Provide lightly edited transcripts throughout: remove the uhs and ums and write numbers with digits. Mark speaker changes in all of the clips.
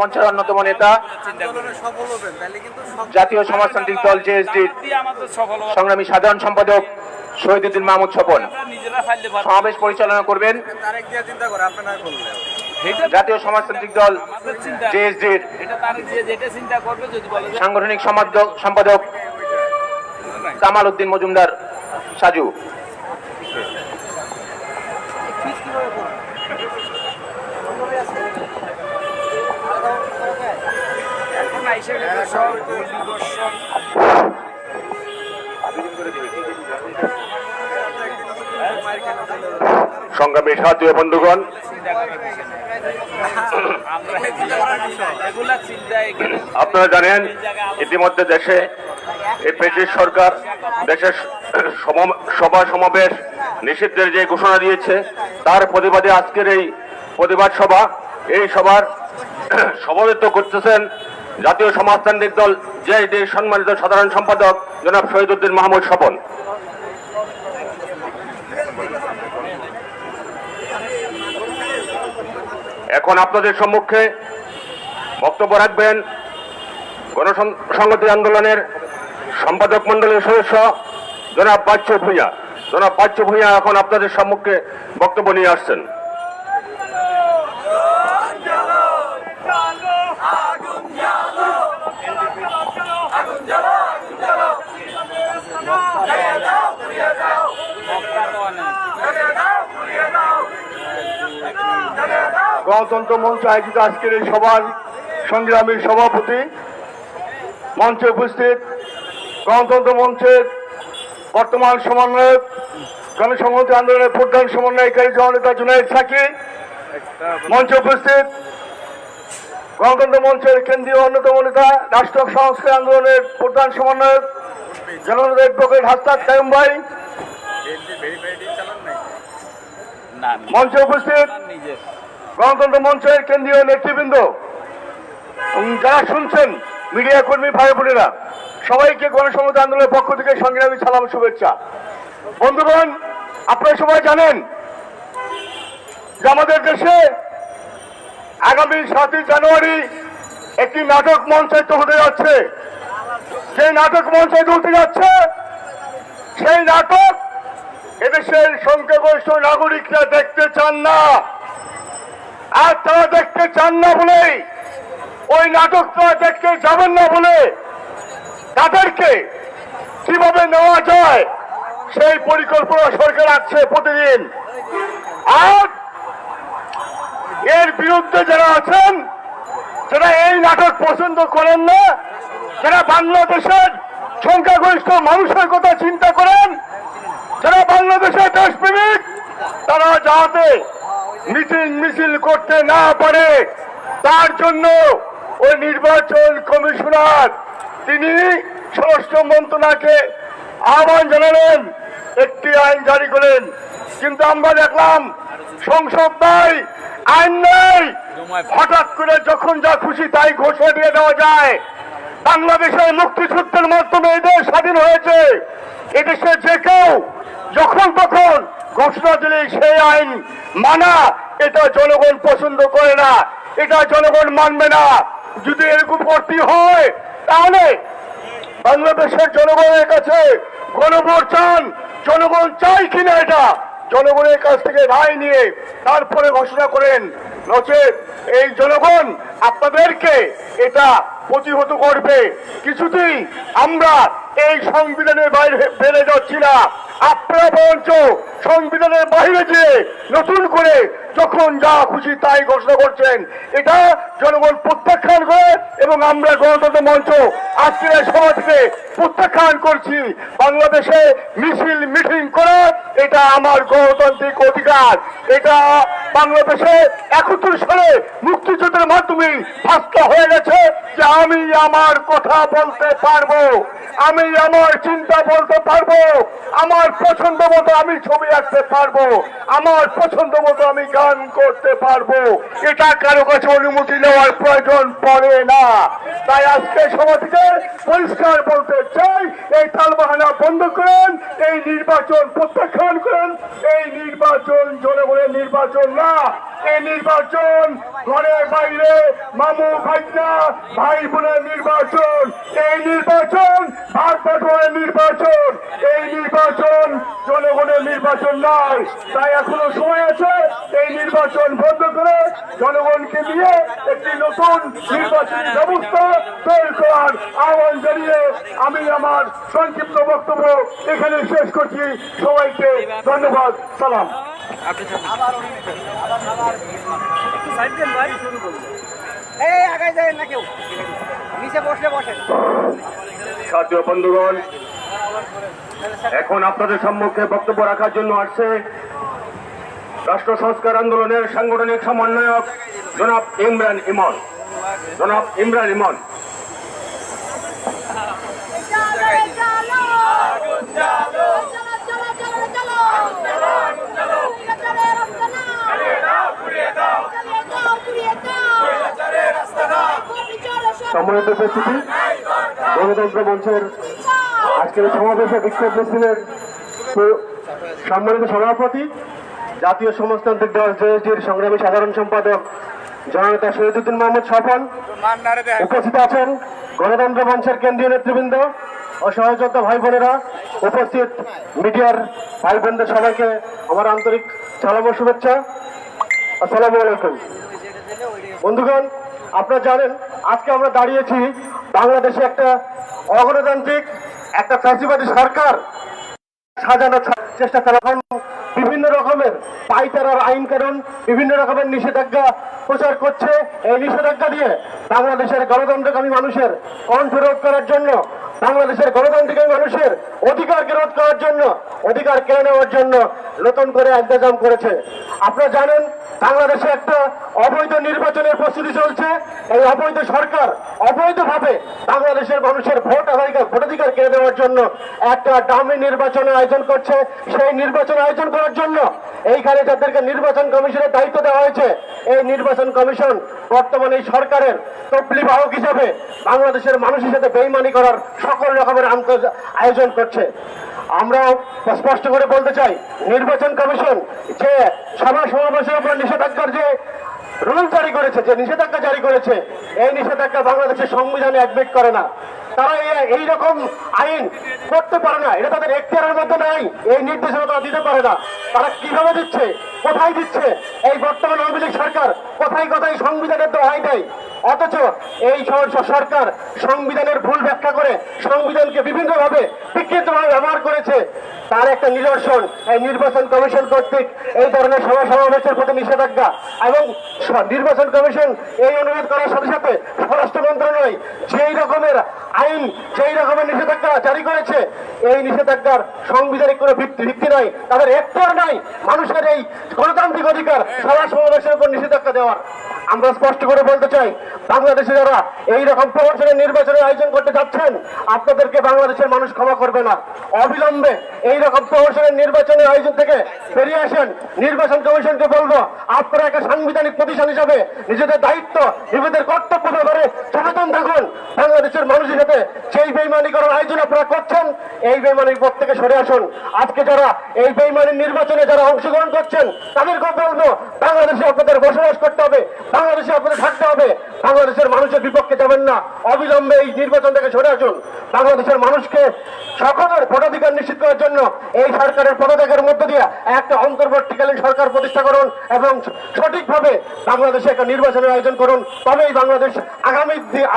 Speaker 1: মঞ্চের অন্যতম নেতা জাতীয় সমাজতান্ত্রিক দল জেএসডির সংগ্রামী সাধারণ সম্পাদক শহীদুদ্দিন মাহমুদ স্বপন সমাবেশ পরিচালনা করবেন। জাতীয় সমাজতান্ত্রিক দল জেএসডির সাংগঠনিক সম্পাদক কামাল উদ্দিন মজুমদার সাজু। সংগ্রামী সাথী বন্ধুগণ, আপনারা জানেন ইতিমধ্যে দেশে এই ব্রিটিশ সরকার দেশের সভা সমাবেশ নিষিদ্ধের যে ঘোষণা দিয়েছে, তার প্রতিবাদে আজকের এই প্রতিবাদ সভা। এই সভার সভাপতিত্ব করতেছেন জাতীয় সমাজতান্ত্রিক দল জেএসডির সম্মানিত সাধারণ সম্পাদক জনাব শহীদুদ্দিন মাহমুদ স্বপন। এখন আপনাদের সম্মুখে বক্তব্য রাখবেন গণসংহতি আন্দোলনের সম্পাদক মন্ডলীর সদস্য জনাব বাচ্চু ভূঁইয়া। জনাব বাচ্চু ভূঁইয়া এখন আপনাদের সম্মুখে বক্তব্য নিয়ে আসছেন।
Speaker 2: গণতন্ত্র মঞ্চ আয়োজিত আজকের এই সভার সংগ্রামী সভাপতি, মঞ্চে উপস্থিত গণতন্ত্র মঞ্চের বর্তমান সমন্বয়ক, গণসংহতি আন্দোলনের প্রধান সমন্বয়কারী জননেতা জুনায়েদ সাকি, মঞ্চে উপস্থিত গণতন্ত্র মঞ্চের কেন্দ্রীয় অন্যতম নেতা, রাষ্ট্র সংস্কার আন্দোলনের প্রধান সমন্বয়ক জননেতা অ্যাডভোকেট হাসনাত কাইয়ুম ভাই, মঞ্চে উপস্থিত গণতন্ত্র মঞ্চের কেন্দ্রীয় নেতৃবৃন্দ, যারা শুনছেন মিডিয়া কর্মী ভাই বোনেরা, সবাইকে গণসংহতি আন্দোলনের পক্ষ থেকে সংগ্রামী সালাম শুভেচ্ছা। বন্ধুগণ, আপনারা সবাই জানেন যে আমাদের দেশে আগামী 7ই জানুয়ারি একটি নাটক মঞ্চায়িত হতে যাচ্ছে। সেই নাটক মঞ্চায়িত হতে যাচ্ছে, সেই নাটক এদেশের সংখ্যাগরিষ্ঠ নাগরিকরা দেখতে চান না। আর তারা দেখতে চান না বলেই, ওই নাটকটা দেখতে যাবেন না বলে তাদেরকে কিভাবে নেওয়া যায় সেই পরিকল্পনা সরকার আছে প্রতিদিন। আর এর বিরুদ্ধে যারা আছেন, যারা এই নাটক পছন্দ করেন না, যারা বাংলাদেশের সংখ্যাগরিষ্ঠ মানুষের কথা চিন্তা করেন, যারা বাংলাদেশের দেশপ্রেমিক, তারা যাতে মিটিং মিছিল করতে না পারে তার জন্য ওই নির্বাচন কমিশনার তিনি স্বরাষ্ট্র মন্ত্রণালয়কে আহ্বান জানালেন, একটি আইন জারি করেন। কিন্তু আমরা দেখলাম সংসদ নাই, আইন নেই, হঠাৎ করে যখন যা খুশি তাই ঘোষণা দিয়ে দেওয়া যায়। বাংলাদেশের মুক্তিযুদ্ধের মাধ্যমে এই দেশ স্বাধীন হয়েছে। এদেশে যে কেউ যখন তখন ঘোষণা দিলে সেই আইন মানা, এটা জনগণ পছন্দ করে না, এটা জনগণ মানবে না। যদি এরকম করতে হয় তাহলে বাংলাদেশের জনগণের কাছে গণভোট চান। জনগণ চাই কিনা এটা জনগণের কাছ থেকে রায় নিয়ে তারপরে ঘোষণা করেন, নচেত এই জনগণ আপনাদেরকে এটা প্রতিহত করবে। কিছুতেই আমরা এই সংবিধানের বাইরে বেড়ে যাচ্ছি না। আপনারা বরঞ্চ সংবিধানের বাইরে যেয়ে নতুন করে যখন যা খুশি তাই ঘোষণা করছেন, এটা জনগণ প্রত্যাখ্যান করে এবং আমরা গণতন্ত্র মঞ্চ আজকের এই সভা থেকে প্রত্যাখ্যান করছি। বাংলাদেশে মিছিল মিটিং করা এটা আমার গণতান্ত্রিক অধিকার। এটা বাংলাদেশে 71 সালে মুক্তিযুদ্ধের মাধ্যমে ফাঁসটা হয়ে গেছে যে আমি আমার কথা বলতে পারবো, আমি আমার চিন্তা বলতে পারবো, আমার পছন্দ মতো আমি ছবি আঁকতে পারবো, আমার পছন্দ মতো আমি অবস্থান করতে পারবো, এটা কারো কাছে অনুমতি নেওয়ার প্রয়োজন পড়ে না। তাই আজকে সভা থেকে পরিষ্কার বলতে চাই, এই তালবাহানা বন্ধ করেন, এই নির্বাচন প্রত্যাখ্যান করেন। এই নির্বাচন জনগণের নির্বাচন না, এই নির্বাচন ঘরের বাইরে মামু ভাইনা ভাই বোনের নির্বাচন। এই নির্বাচন ভাগ বাটোয়ারের নির্বাচন, এই নির্বাচন জনগণের নির্বাচন নয়। তাই এখনো সময় আছে, এই নির্বাচন বন্ধ করে জনগণকে দিয়ে একটি নতুন নির্বাচনী ব্যবস্থা তৈরি করার আহ্বান জানিয়ে আমি আমার সংক্ষিপ্ত বক্তব্য এখানে শেষ করছি। সবাইকে ধন্যবাদ, সালাম।
Speaker 1: সাথীয় বন্ধুগণ, এখন আপনাদের সম্মুখে বক্তব্য রাখার জন্য আসছে রাষ্ট্র সংস্কার আন্দোলনের সাংগঠনিক সমন্বয়ক জনাব ইমরান ইমন। জনাব ইমরান ইমন।
Speaker 3: সম্মানিত উপস্থিতি, গণতন্ত্র মঞ্চের আজকের সমাবেশে বিক্ষোভ মিছিলের সম্মানিত সভাপতি, জাতীয় সমাজতান্ত্রিক দল জেএসডির সংগ্রামী সাধারণ সম্পাদক জননেতা শহীদুদ্দিন মোহাম্মদ স্বপন, উপস্থিত আছেন গণতন্ত্র মঞ্চের কেন্দ্রীয় নেতৃবৃন্দ ও সহযোদ্ধা ভাই বোনেরা, উপস্থিত মিডিয়ার ভাই বোনদের সবাইকে আমার আন্তরিক সালাম ও শুভেচ্ছা। আসসালামু আলাইকুম। বন্ধুগণ, আপনারা জানেন আজকে আমরা দাঁড়িয়েছি বাংলাদেশে একটা অগণতান্ত্রিক একটা ফ্যাসিবাদী সরকার সাজানোর চেষ্টা চালানো, বিভিন্ন রকমের পাইতারার আইন কানুন, বিভিন্ন রকমের নিষেধাজ্ঞা প্রচার করছে। এই নিষেধাজ্ঞা দিয়ে বাংলাদেশের গণতন্ত্রকামী মানুষের কণ্ঠ রোধ করার জন্য, বাংলাদেশের গণতান্ত্রিক মানুষের অধিকারকে রোধ করার জন্য, অধিকার কেড়ে নেওয়ার জন্য নতুন করে ইন্তজাম করেছে। আপনারা জানেন বাংলাদেশে একটা অবৈধ নির্বাচনের প্রস্তুতি চলছে। এই অবৈধ সরকার অবৈধভাবে বাংলাদেশের মানুষের ভোটাধিকার কেড়ে নেওয়ার জন্য একটা ডামি নির্বাচনের আয়োজন করছে। সেই নির্বাচন আয়োজন করার জন্য এইখানে যাদেরকে নির্বাচন কমিশনের দায়িত্ব দেওয়া হয়েছে, এই নির্বাচন কমিশন বর্তমানে এই সরকারের তবলি বাহক হিসাবে বাংলাদেশের মানুষের সাথে বেইমানি করার সকল রকমের আয়োজন করছে। আমরা স্পষ্ট করে বলতে চাই, নির্বাচন কমিশন যে সভা সমাবেশের উপর নিষেধাজ্ঞার যে রুল জারি করেছে, যে নিষেধাজ্ঞা জারি করেছে, এই নিষেধাজ্ঞা বাংলাদেশের সংবিধানে অ্যাডমিট করে না। তারা এইরকম আইন করতে পারে না, এটা তাদের এখতিয়ারের মধ্যে নাই। এই নির্দেশনা তারা দিতে পারে না। তারা কিভাবে দিচ্ছে, কোথায় দিচ্ছে? এই বর্তমান আওয়ামী লীগ সরকার কোথায় কোথায় সংবিধানের দোহাই দেয়, অথচ এই সরকার সংবিধানের ভুল ব্যাখ্যা করে সংবিধানকে বিভিন্নভাবে বিকৃতভাবে ব্যবহার করেছে। তার একটা নিদর্শন এই নির্বাচন কমিশন কর্তৃক এই ধরনের সভা সমাবেশের প্রতি নিষেধাজ্ঞা। এবং নির্বাচন কমিশন এই অনুরোধ করার সাথে সাথে স্বরাষ্ট্র মন্ত্রণালয় যেই রকমের আইন, যেই রকমের নিষেধাজ্ঞা জারি করেছে, এই নিষেধাজ্ঞার সাংবিধানিক কোনো ভিত্তি নাই, তাদের এখতিয়ার নাই মানুষের এই গণতান্ত্রিক অধিকার সভা সমাবেশের উপর নিষেধাজ্ঞা দেওয়ার। আমরা স্পষ্ট করে বলতে চাই, বাংলাদেশে যারা এইরকম প্রহসনের নির্বাচনের আয়োজন করতে যাচ্ছেন, আপনাদেরকে বাংলাদেশের মানুষ ক্ষমা করবে না। অবিলম্বে এইরকম প্রহসনের নির্বাচনের আয়োজন থেকে বেরিয়ে আসেন। নির্বাচন কমিশনকে বলবো, আপনারা একটা সাংবিধানিক প্রতিষ্ঠান হিসাবে নিজেদের দায়িত্ব, নিজেদের কর্তব্য ব্যাপারে সচেতন থাকুন। বাংলাদেশের মানুষের সাথে যেই বেইমানি করার আয়োজন আপনারা করছেন, এই বেইমানির পথ থেকে সরে আসুন। আজকে যারা এই বেইমানির নির্বাচনে যারা অংশগ্রহণ করছেন, তাদেরকে বলবো, বাংলাদেশে আপনাদের বসবাস করতে হবে, বাংলাদেশে আপনাদের থাকতে হবে। বাংলাদেশের মানুষের বিপক্ষে যাবেন না। অবিলম্বে এই নির্বাচন থেকে সরে আসুন। বাংলাদেশের মানুষকে সকলের ভোটাধিকার নিশ্চিত করার জন্য এই সরকারের পদত্যাগের মধ্য দিয়ে একটা অন্তর্বর্তীকালীন সরকার প্রতিষ্ঠা করুন এবং সঠিকভাবে বাংলাদেশে একটা নির্বাচনের আয়োজন করুন। তবেই বাংলাদেশ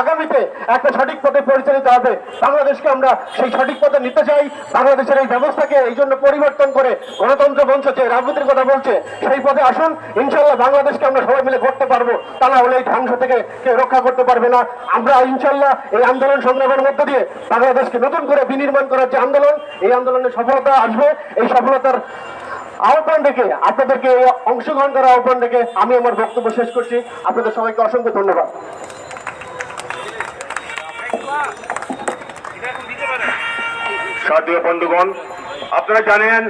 Speaker 3: আগামীতে একটা সঠিক পথে পরিচালিত হবে। বাংলাদেশকে আমরা সেই সঠিক পথে নিতে চাই। বাংলাদেশের এই ব্যবস্থাকে এই জন্য পরিবর্তন করে গণতন্ত্র মঞ্চ যে রাজনীতির কথা বলছে, সেই পথে আসুন। ইনশাল্লাহ বাংলাদেশকে আমরা সবাই মিলে করতে পারবো। তা না হলে এই ধ্বংস থেকে কেউ রক্ষা করতে পারবে না। আমরা ইনশাল্লাহ এই আন্দোলন সংগ্রামের মধ্য দিয়ে বাংলাদেশকে নতুন করে বিনির্মাণ করার যে আন্দোলন, এই আন্দোলনের সফলতা আসবে। এই সফলতার আহ্বান রেখে, আপনাদেরকে অংশগ্রহণ করার আহ্বান রেখে আমি আমার বক্তব্য শেষ করছি। আপনাদের সবাইকে অসংখ্য ধন্যবাদ।
Speaker 1: সাথীয় বন্ধুগণ, আপনারা জানেন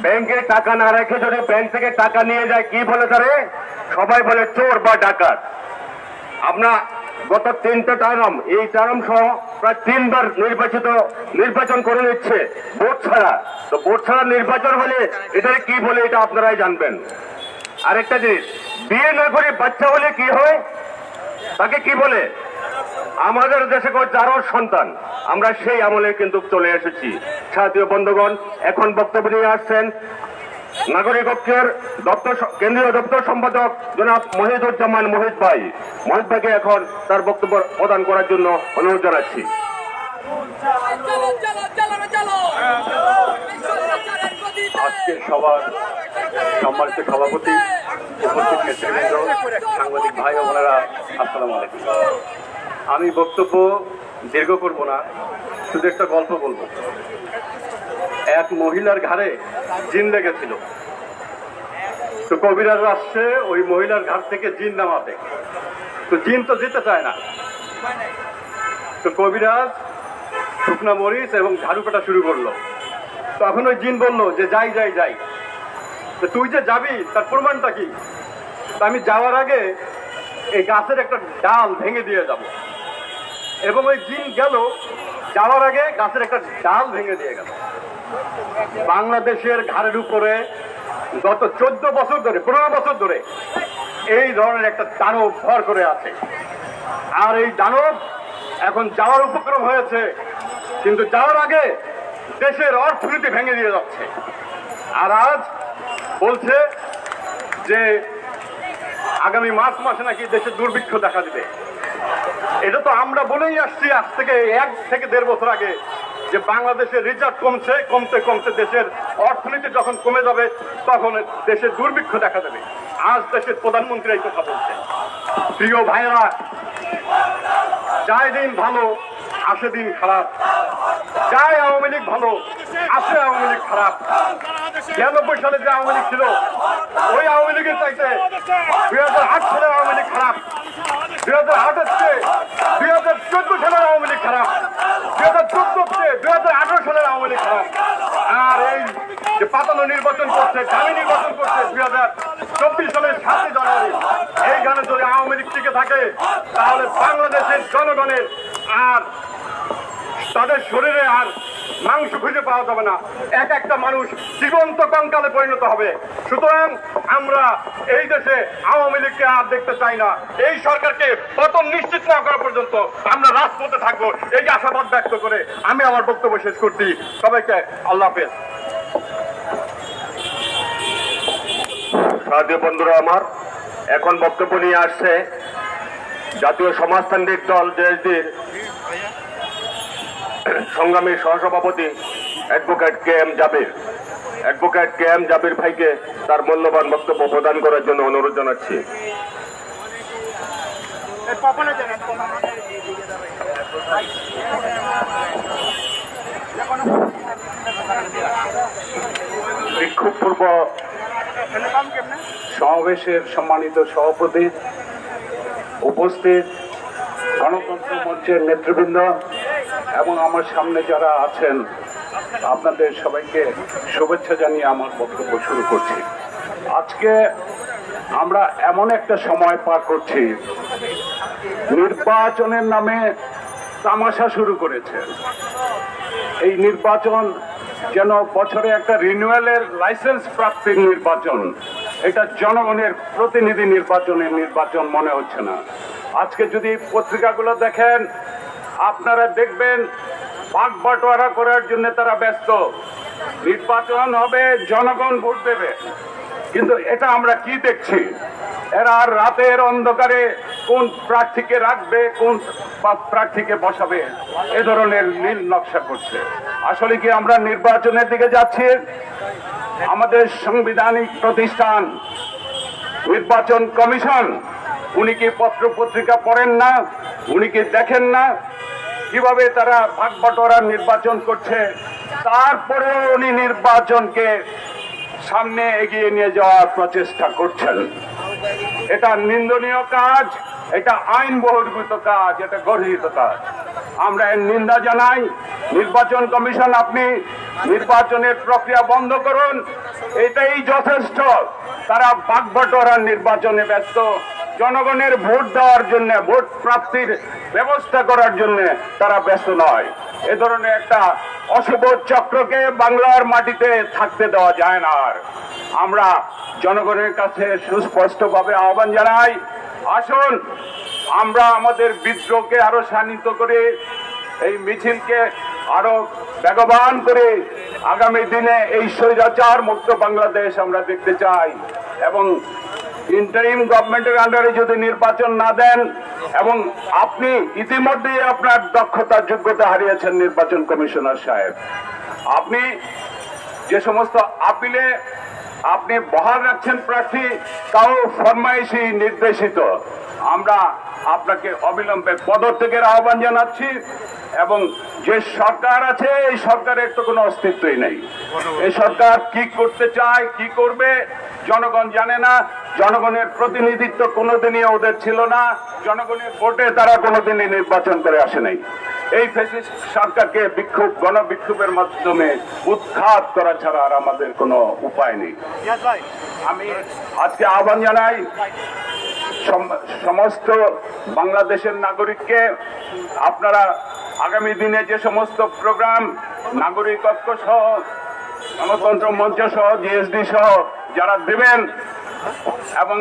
Speaker 1: ব্যাংকে টাকা না রেখে যদি ব্যাংক থেকে টাকা নিয়ে যায় কি বলে তারে? সবাই বলে চোর বা ডাকাত। আপনার গত 3টা টার্ম, এই টার্ম সহ প্রায় 3বার নির্বাচন করে নিচ্ছে ভোট ছাড়া। তো ভোট ছাড়া নির্বাচন হলে এটাকে কি বলে এটা আপনারাই জানবেন। আরেকটা জিনিস, বিয়ে না করে বাচ্চা হলে কি হয়, তাকে কি বলে? আমাদের দেশে যারও সন্তান, আমরা সেই আমলে কিন্তু চলে এসেছি। সাথীয় বন্ধুগণ, এখন বক্তব্য নিয়ে আসছেন নাগরিক ঐক্যের কেন্দ্রীয় দপ্তর সম্পাদক জনাব মহিদুজ্জামান মোহিত ভাইকে এখন তার বক্তব্য প্রদান করার জন্য অনুরোধ জানাচ্ছি।
Speaker 4: আজকের সভার সম্মানিত সভাপতি, উপস্থিত নেতৃবৃন্দ, সাংবাদিক ভাই ও বোনেরা, আসসালামু আলাইকুম। আমি বক্তব্য দীর্ঘ করব না, শুধু একটা গল্প বলবো। এক মহিলার ঘাড়ে জিন লেগেছিল, তো কবিরাজ আসছে ওই মহিলার ঘাট থেকে জিন নামাতে। তো জিন তো যেতে চায় না, তো কবিরাজ শুকনা মরিচ এবং ঝাড়ু কাটা শুরু করলো। তখন ওই জিন বললো যে যাই যাই যাই, তো তুই যে যাবি তার প্রমাণটা কি? আমি যাওয়ার আগে এই গাছের একটা ডাল ভেঙে দিয়ে যাব। এবং ওই জিন গেল, যাওয়ার আগে গাছের একটা ডাল ভেঙে দিয়ে গেল। বাংলাদেশের ঘাড়ের উপরে গত 14 বছর ধরে, 15 বছর ধরে এই ধরনের একটা দানব ভর করে আছে। আর এই দানব এখন যাওয়ার উপক্রম হয়েছে, কিন্তু যাওয়ার আগে দেশের অর্থনীতি ভেঙে দিয়ে যাচ্ছে। আর আজ বলছে যে আগামী মার্চ মাসে নাকি দেশে দুর্ভিক্ষ দেখা দিবে। এটা তো আমরা বলেই আসছি আজ থেকে 1 থেকে 1.5 বছর আগে, যে বাংলাদেশের রিজার্ভ কমছে, কমতে কমতে দেশের অর্থনীতি যখন কমে যাবে তখন দেশের দুর্ভিক্ষ দেখা দেবে। আজ দেশের প্রধানমন্ত্রী এই কথা বলছে। প্রিয় ভাইয়েরা, যায় দিন ভালো, আসে দিন খারাপ। যায় আওয়ামী লীগ ভালো, আসে আওয়ামী লীগ খারাপ। 96 সালে যে আওয়ামী লীগ ছিল, ওই আওয়ামী লীগের চাইতে 2008 সালের আওয়ামী লীগ খারাপ। 2008 চেয়ে 2014 সালের আওয়ামী লীগ খারাপ। 2014 চেয়ে 2018 সালের আওয়ামী লীগ খারাপ। আর এই যে পাতানো নির্বাচন করছে, দামি নির্বাচন করছে 2024 সালের 7 জানুয়ারি, এই গানে যদি আওয়ামী লীগ টিকে থাকে তাহলে বাংলাদেশের জনগণের আর তাদের শরীরে আর মাংস খুঁজে পাওয়া যাবে না। এক একটা মানুষ জীবন্ত কঙ্কালে পরিণত হবে। সুতরাং আমরা এই দেশে আওয়ামী লীগকে আর দেখতে চাই না। এই সরকারকে পতন নিশ্চিত না করা পর্যন্ত আমরা রাজপথে থাকবো, এই আশাবাদ ব্যক্ত করে আমি আমার বক্তব্য শেষ করছি। সবাইকে আল্লাহ হাফেজ।
Speaker 1: সাথীয় বন্ধুরা আমার, এখন বক্তব্য নিয়ে আসছে জাতীয় সমাজতান্ত্রিক দল জেএসডির সংগ্রামী সহসভাপতি অ্যাডভোকেট কে এম জাবির ভাইকে তার মূল্যবান বক্তব্য প্রদান করার জন্য অনুরোধ জানাচ্ছি।
Speaker 4: বিক্ষোভপূর্ব সমাবেশের সম্মানিত সভাপতি, উপস্থিত গণতন্ত্র মঞ্চের নেতৃবৃন্দ এবং আমার সামনে যারা আছেন, আপনাদের সবাইকে শুভেচ্ছা জানিয়ে আমার বক্তব্য শুরু করছি। আজকে আমরা এমন একটা সময় পার করছি, নির্বাচনের নামে তামাশা শুরু করেছে। এই নির্বাচন যেন বছরে একটা রিনিউয়ালের লাইসেন্স প্রাপ্তির নির্বাচন, এটা জনগণের প্রতিনিধি নির্বাচন মনে হচ্ছে না। আজকে যদি পত্রিকাগুলো দেখেন, আপনারা দেখবেন ভাগ বাটোয়ারা করার জন্য তারা ব্যস্ত। নির্বাচন হবে, জনগণ ভোট দেবে, কিন্তু এটা আমরা কি দেখছি? এরা রাতের অন্ধকারে কোন প্রার্থীকে রাখবে, কোন প্রার্থীকে বসাবে, এ ধরনের নীল নকশা করছে। আসলে কি আমরা নির্বাচনের দিকে যাচ্ছি? আমাদের সাংবিধানিক প্রতিষ্ঠান নির্বাচন কমিশন, উনি কি পত্র পত্রিকা পড়েন না? উনি কি দেখেন না কিভাবে তারা ভাগ বাটোয়ারা নির্বাচন করছে? তারপরে উনি নির্বাচনকে সামনে এগিয়ে নিয়ে যাওয়ার প্রচেষ্টা করছেন। এটা নিন্দনীয় কাজ, এটা আইন বহির্ভূত কাজ, এটা গর্হিত কাজ। আমরা এর নিন্দা জানাই। নির্বাচন কমিশন, আপনি নির্বাচনের প্রক্রিয়া বন্ধ করুন, এটাই যথেষ্ট। তারা বাগবটোয়ারার নির্বাচনে ব্যস্ত, জনগণের ভোট দেওয়ার জন্য, ভোট প্রাপ্তির ব্যবস্থা করার জন্য তারা ব্যস্ত নয়। এ ধরনের একটা অশুভ চক্রকে বাংলার মাটিতে থাকতে দেওয়া যায় না। আর আমরা জনগণের কাছে সুস্পষ্টভাবে আহ্বান জানাই, আসুন আমরা আমাদের বিদ্রোহকে আরো শানিত করে, এই মিছিলকে আরো বেগবান করে আগামী দিনে এই স্বৈরাচার মুক্ত বাংলাদেশ আমরা দেখতে চাই। এবং ইন্টারিম গভর্নমেন্টের আন্ডারে যদি নির্বাচন না দেন, এবং আপনি ইতিমধ্যেই আপনার দক্ষতা যোগ্যতা হারিয়েছেন নির্বাচন কমিশনার সাহেব, আপনি যে সমস্ত আপিলে আপনি বহাল রাখছেন প্রার্থী, তাও ফরমাইশি নির্দেশিত। আমরা আপনাকে অবিলম্বে পদত্যাগের আহ্বান জানাচ্ছি। এবং যে সরকার আছে, এই সরকারের তো কোনো অস্তিত্বই নেই। এই সরকার কি করতে চায়, কি করবে জনগণ জানে না। জনগণের প্রতিনিধিত্ব কোনোদিনই ওদের ছিল না, জনগণের ভোটে তারা কোনোদিনই নির্বাচন করে আসে নাই। এই ফ্যাসিস্ট সরকারকে বিক্ষোভ, গণবিক্ষোভের মাধ্যমে উৎখাত করা ছাড়া আর আমাদের কোনো উপায় নেই। আমি আজকে আহ্বান জানাই সমস্ত বাংলাদেশের নাগরিককে, আপনারা আগামী দিনে যে সমস্ত প্রোগ্রাম নাগরিক ঐক্য সহ, গণতন্ত্র মঞ্চ সহ, জিএসডি সহ যারা দেবেন, এবং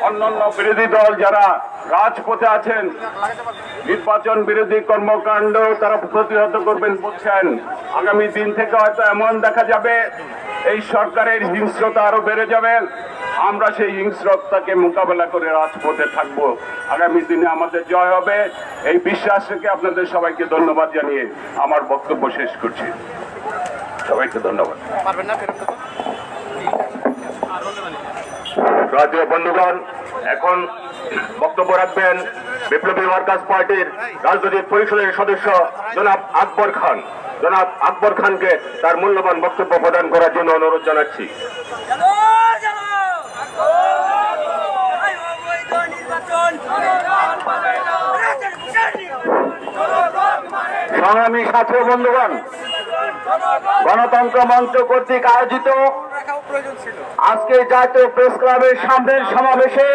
Speaker 4: অন্যান্য বিরোধী দল যারা রাজপথে আছেন, নির্বাচন বিরোধী কর্মকাণ্ড তারা প্রতিহত করবেন বলছেন, আগামী দিন থেকে হয়তো এমন দেখা যাবে এই সরকারের হিংস্রতা আরো বেড়ে যাবে। আমরা সেই হিংস্রতাকে মোকাবেলা করে রাজপথে থাকবো। আগামী দিনে আমাদের জয় হবে, এই বিশ্বাস রেখে আপনাদের সবাইকে ধন্যবাদ জানিয়ে আমার বক্তব্য শেষ করছি। সবাইকে ধন্যবাদ।
Speaker 1: রাজ্য বন্ধুগণ, এখন বক্তব্য রাখবেন বিপ্লবী ওয়ার্কার্স পার্টির রাজনৈতিক পরিষদের সদস্য জনাব আকবর খান। জনাব আকবর খানকে তার মূল্যবান বক্তব্য প্রদান করার জন্য অনুরোধ জানাচ্ছি।
Speaker 3: সংগ্রামী ছাত্র বন্ধুগণ, গণতন্ত্র মঞ্চ কর্তৃক আয়োজিত আজকে জাতীয় প্রেস ক্লাবের সামনের সমাবেশে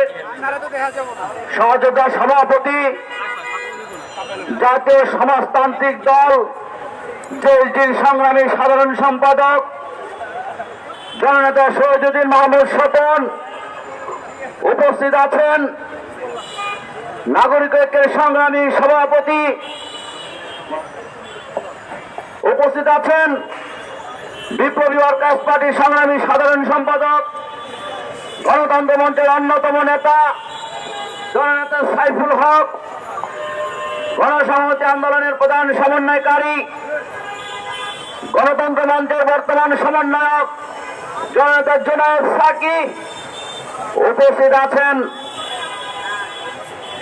Speaker 3: সহযোদ্ধা সভাপতি, জাতীয় সমাজতান্ত্রিক দল জেএসডির সংগ্রামী সাধারণ সম্পাদক জননেতা শহীদুদ্দিন মাহমুদ স্বপন উপস্থিত আছেন, নাগরিক ঐক্যের সংগ্রামী সভাপতি উপস্থিত আছেন, বিপ্লবী ওয়ার্কার্স পার্টির সংগ্রামী সাধারণ সম্পাদক, গণতন্ত্র মঞ্চের অন্যতম নেতা জননেতা সাইফুল হক, গণসংহতি আন্দোলনের প্রধান সমন্বয়কারী, গণতন্ত্র মঞ্চের বর্তমান সমন্বয়ক জননেতা জুনায়েদ সাকি উপস্থিত আছেন,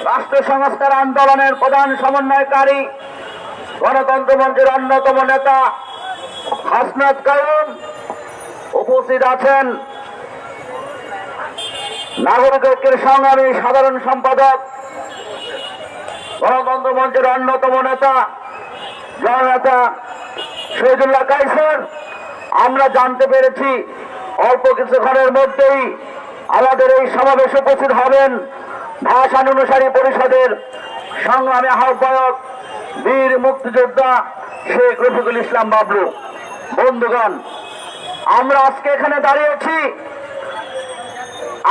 Speaker 3: রাষ্ট্র সংস্কার আন্দোলনের প্রধান সমন্বয়কারী, গণতন্ত্র মঞ্চের অন্যতম নেতা হাসনাত কায়ুম উপস্থিত আছেন, নাগরিক ঐক্যের সংগ্রামী সাধারণ সম্পাদক, গণতন্ত্র মঞ্চের অন্যতম নেতা জননেতা শহীদুল্লাহ কায়সার। আমরা জানতে পেরেছি অল্প কিছুক্ষণের মধ্যেই আমাদের এই সমাবেশে উপস্থিত হবেন ভাষান অনুসারী পরিষদের সংগ্রামী আহ্বায়ক বীর মুক্তিযোদ্ধা শেখ রফিকুল ইসলাম বাবলু। বন্ধুগণ, আমরা আজকে এখানে দাঁড়িয়েছি,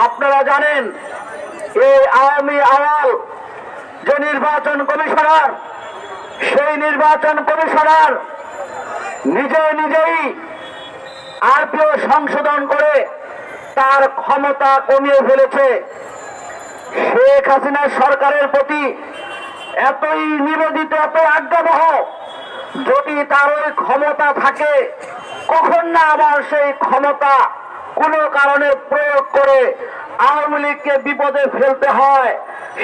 Speaker 3: আপনারা জানেন এই আওয়ামী আওয়াল যে নির্বাচন কমিশনার, সেই নির্বাচন কমিশনার নিজেই আরপিও সংশোধন করে তার ক্ষমতা কমিয়ে ফেলেছে। শেখ হাসিনা সরকারের প্রতি এতই নিবেদিত, এত আজ্ঞাবহ, যদি তার ওই ক্ষমতা থাকে, কখন না আবার সেই ক্ষমতা কোনো কারণে প্রয়োগ করে আওয়ামী লীগকে বিপদে ফেলতে হয়।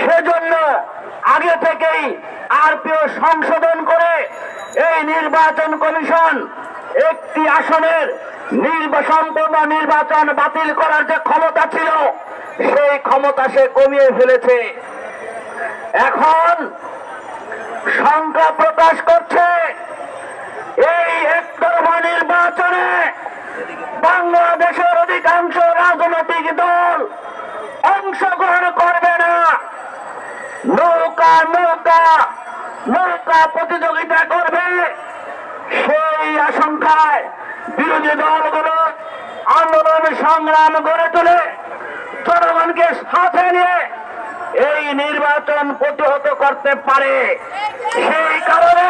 Speaker 3: সেজন্য আগে থেকেই আরপিও সংশোধন করে এই নির্বাচন কমিশন একটি আসনের সম্পূর্ণ নির্বাচন বাতিল করার যে ক্ষমতা ছিল, সেই ক্ষমতা সে কমিয়ে ফেলেছে। এখন শঙ্কা প্রকাশ করছে এই একতরফা নির্বাচন নৌকা নৌকা প্রতিযোগিতা করবে, সেই আশঙ্কায় বিরোধী দলগুলো আন্দোলন সংগ্রাম গড়ে তোলে জনগণকে সাথে নিয়ে এই নির্বাচন প্রতিহত করতে পারে। সেই কারণে